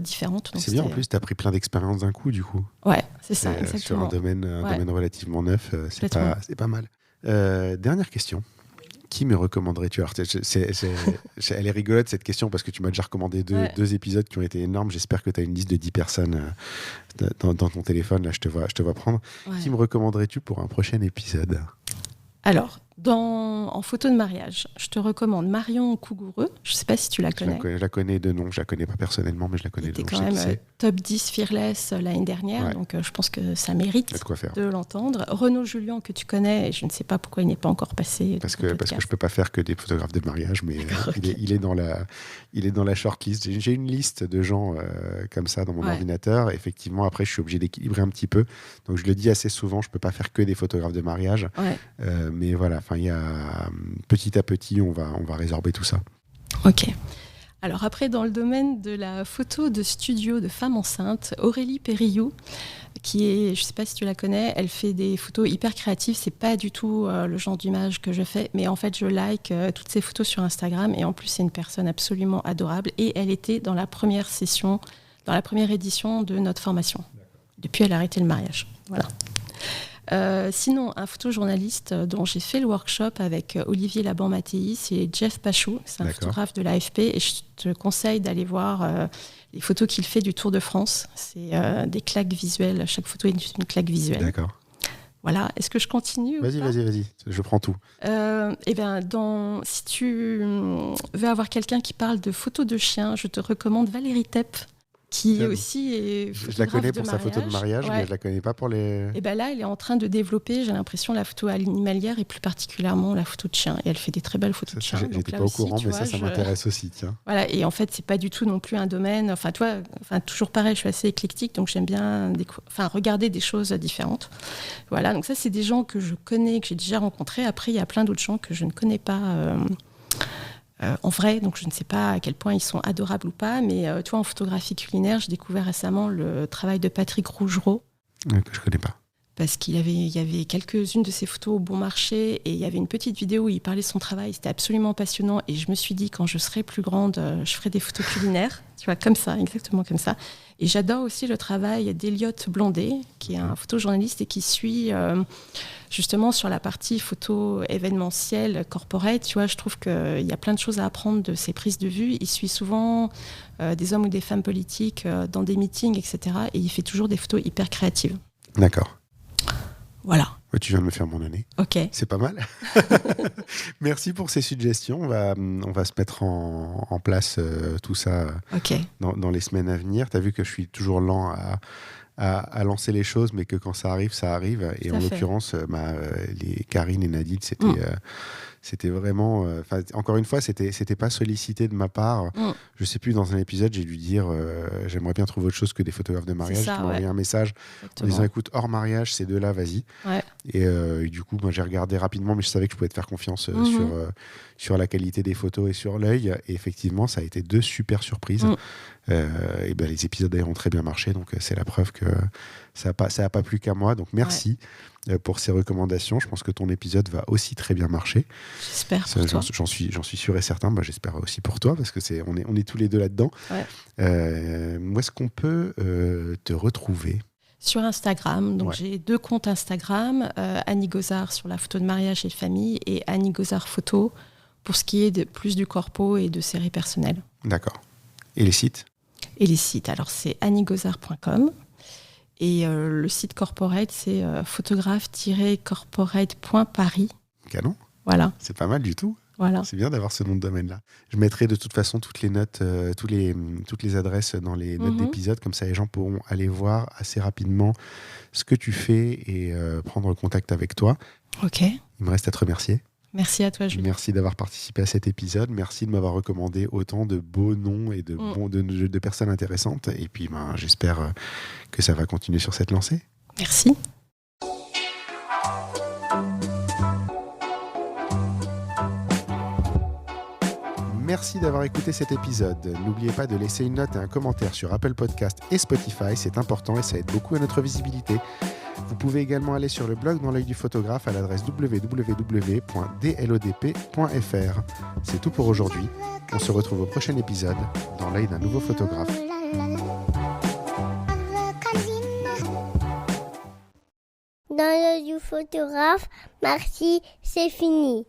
[SPEAKER 1] différentes. Donc
[SPEAKER 2] c'est bien, en plus tu as pris plein d'expériences d'un coup du coup.
[SPEAKER 1] Ouais, c'est ça, exactement.
[SPEAKER 2] Sur un domaine relativement neuf, c'est pas mal. Dernière question. Qui me recommanderais-tu ? Alors, elle est rigolote cette question parce que tu m'as déjà recommandé deux épisodes qui ont été énormes. J'espère que tu as une liste de 10 personnes dans ton téléphone. Là, je te vois prendre. Ouais. Qui me recommanderais-tu pour un prochain épisode ?
[SPEAKER 1] Alors, en photo de mariage, je te recommande Marion Cougoureux. Je ne sais pas si tu la connais.
[SPEAKER 2] Je la connais de nom. Je la connais pas personnellement, mais je la connais de nom.
[SPEAKER 1] Elle était quand même top 10 Fearless l'année dernière, donc je pense que ça mérite de l'entendre. Renaud Julien, que tu connais, et je ne sais pas pourquoi il n'est pas encore passé.
[SPEAKER 2] Parce que je ne peux pas faire que des photographes de mariage, mais il est dans la shortlist. J'ai une liste de gens comme ça dans mon ordinateur. Effectivement, après, je suis obligé d'équilibrer un petit peu. Donc, je le dis assez souvent, je ne peux pas faire que des photographes de mariage. Mais voilà, petit à petit, on va résorber tout ça.
[SPEAKER 1] Ok. Alors après, dans le domaine de la photo de studio de femmes enceintes, Aurélie Périllou, qui est, je ne sais pas si tu la connais, elle fait des photos hyper créatives. C'est pas du tout le genre d'image que je fais, mais en fait, je like toutes ses photos sur Instagram. Et en plus, c'est une personne absolument adorable. Et elle était dans la première session, dans la première édition de notre formation. Depuis, elle a arrêté le mariage. Voilà. Sinon, un photojournaliste dont j'ai fait le workshop avec Olivier Laban-Mattei, c'est Jeff Pachou, c'est un photographe de l'AFP et je te conseille d'aller voir les photos qu'il fait du Tour de France. C'est des claques visuelles, chaque photo est une claque visuelle.
[SPEAKER 2] D'accord.
[SPEAKER 1] Voilà, est-ce que je continue ?
[SPEAKER 2] Vas-y, je prends tout.
[SPEAKER 1] Si tu veux avoir quelqu'un qui parle de photos de chiens, je te recommande Valérie Tepp. qui
[SPEAKER 2] Tiens,
[SPEAKER 1] aussi est
[SPEAKER 2] Je la
[SPEAKER 1] photographe
[SPEAKER 2] connais
[SPEAKER 1] de
[SPEAKER 2] pour sa photo de mariage,
[SPEAKER 1] Ouais.
[SPEAKER 2] mais je la connais pas pour les...
[SPEAKER 1] Et ben là, elle est en train de développer, j'ai l'impression, la photo animalière et plus particulièrement la photo de chien. Et elle fait des très belles photos de chiens. Donc
[SPEAKER 2] J'étais
[SPEAKER 1] là
[SPEAKER 2] pas au
[SPEAKER 1] aussi,
[SPEAKER 2] courant,
[SPEAKER 1] tu
[SPEAKER 2] mais
[SPEAKER 1] vois,
[SPEAKER 2] ça m'intéresse aussi, tiens.
[SPEAKER 1] Voilà, et en fait, c'est pas du tout non plus un domaine. Enfin, toi, toujours pareil, je suis assez éclectique, donc j'aime bien regarder des choses différentes. Voilà, donc ça, c'est des gens que je connais, que j'ai déjà rencontrés. Après, il y a plein d'autres gens que je ne connais pas en vrai, donc je ne sais pas à quel point ils sont adorables ou pas. Mais toi, en photographie culinaire, j'ai découvert récemment le travail de Patrick Rougereau.
[SPEAKER 2] Que je connais pas.
[SPEAKER 1] Parce qu'il y avait quelques-unes de ses photos au bon marché et il y avait une petite vidéo où il parlait de son travail. C'était absolument passionnant et je me suis dit, quand je serai plus grande, je ferai des photos culinaires. Tu vois, comme ça, exactement comme ça. Et j'adore aussi le travail d'Eliott Blondet, qui est un photojournaliste et qui suit justement sur la partie photo événementielle, corporate. Tu vois, je trouve qu'il y a plein de choses à apprendre de ses prises de vue. Il suit souvent des hommes ou des femmes politiques dans des meetings, etc. Et il fait toujours des photos hyper créatives.
[SPEAKER 2] D'accord.
[SPEAKER 1] Voilà.
[SPEAKER 2] Ouais, tu viens de me faire mon année.
[SPEAKER 1] Ok.
[SPEAKER 2] C'est pas mal. Merci pour ces suggestions. On va se mettre en place tout ça dans les semaines à venir. Tu as vu que je suis toujours lent à lancer les choses, mais que quand ça arrive, ça arrive. Et en l'occurrence, les Karine et Nadine, c'était vraiment... encore une fois, c'était pas sollicité de ma part. Je sais plus, dans un épisode, j'ai dû dire j'aimerais bien trouver autre chose que des photographes de mariage. Tu m'as envoyé un message en disant écoute, hors mariage, ces deux-là, vas-y. Ouais. Et du coup, moi, j'ai regardé rapidement, mais je savais que je pouvais te faire confiance sur la qualité des photos et sur l'œil. Et effectivement, ça a été deux super surprises. Et ben, les épisodes d'ailleurs ont très bien marché, donc c'est la preuve que ça a pas plu qu'à moi. Donc merci pour ces recommandations. Je pense que ton épisode va aussi très bien marcher.
[SPEAKER 1] J'espère pour toi.
[SPEAKER 2] J'en suis sûr et certain. Bah, j'espère aussi pour toi parce que on est tous les deux là-dedans. Ouais. Où est-ce qu'on peut te retrouver ?
[SPEAKER 1] Sur Instagram, donc j'ai 2 comptes Instagram, Annie Gozard sur la photo de mariage et de famille et Annie Gozard photo pour ce qui est plus du corpo et de séries personnelles.
[SPEAKER 2] D'accord. Et les sites ?
[SPEAKER 1] Et les sites, alors c'est anniegozard.com et le site corporate c'est photographe-corporate.paris.
[SPEAKER 2] Canon.
[SPEAKER 1] Voilà.
[SPEAKER 2] C'est pas mal du tout.
[SPEAKER 1] Voilà.
[SPEAKER 2] C'est bien d'avoir ce nom de domaine-là. Je mettrai de toute façon toutes les notes, toutes les adresses dans les notes d'épisode, comme ça les gens pourront aller voir assez rapidement ce que tu fais et prendre contact avec toi.
[SPEAKER 1] Ok.
[SPEAKER 2] Il me reste à te remercier.
[SPEAKER 1] Merci à toi, Julie.
[SPEAKER 2] Merci d'avoir participé à cet épisode. Merci de m'avoir recommandé autant de beaux noms et de personnes intéressantes. Et puis, j'espère que ça va continuer sur cette lancée.
[SPEAKER 1] Merci.
[SPEAKER 2] Merci d'avoir écouté cet épisode. N'oubliez pas de laisser une note et un commentaire sur Apple Podcast et Spotify. C'est important et ça aide beaucoup à notre visibilité. Vous pouvez également aller sur le blog Dans l'œil du photographe à l'adresse www.dlodp.fr. C'est tout pour aujourd'hui. On se retrouve au prochain épisode dans l'œil d'un nouveau photographe.
[SPEAKER 3] Dans l'œil du photographe, merci, c'est fini.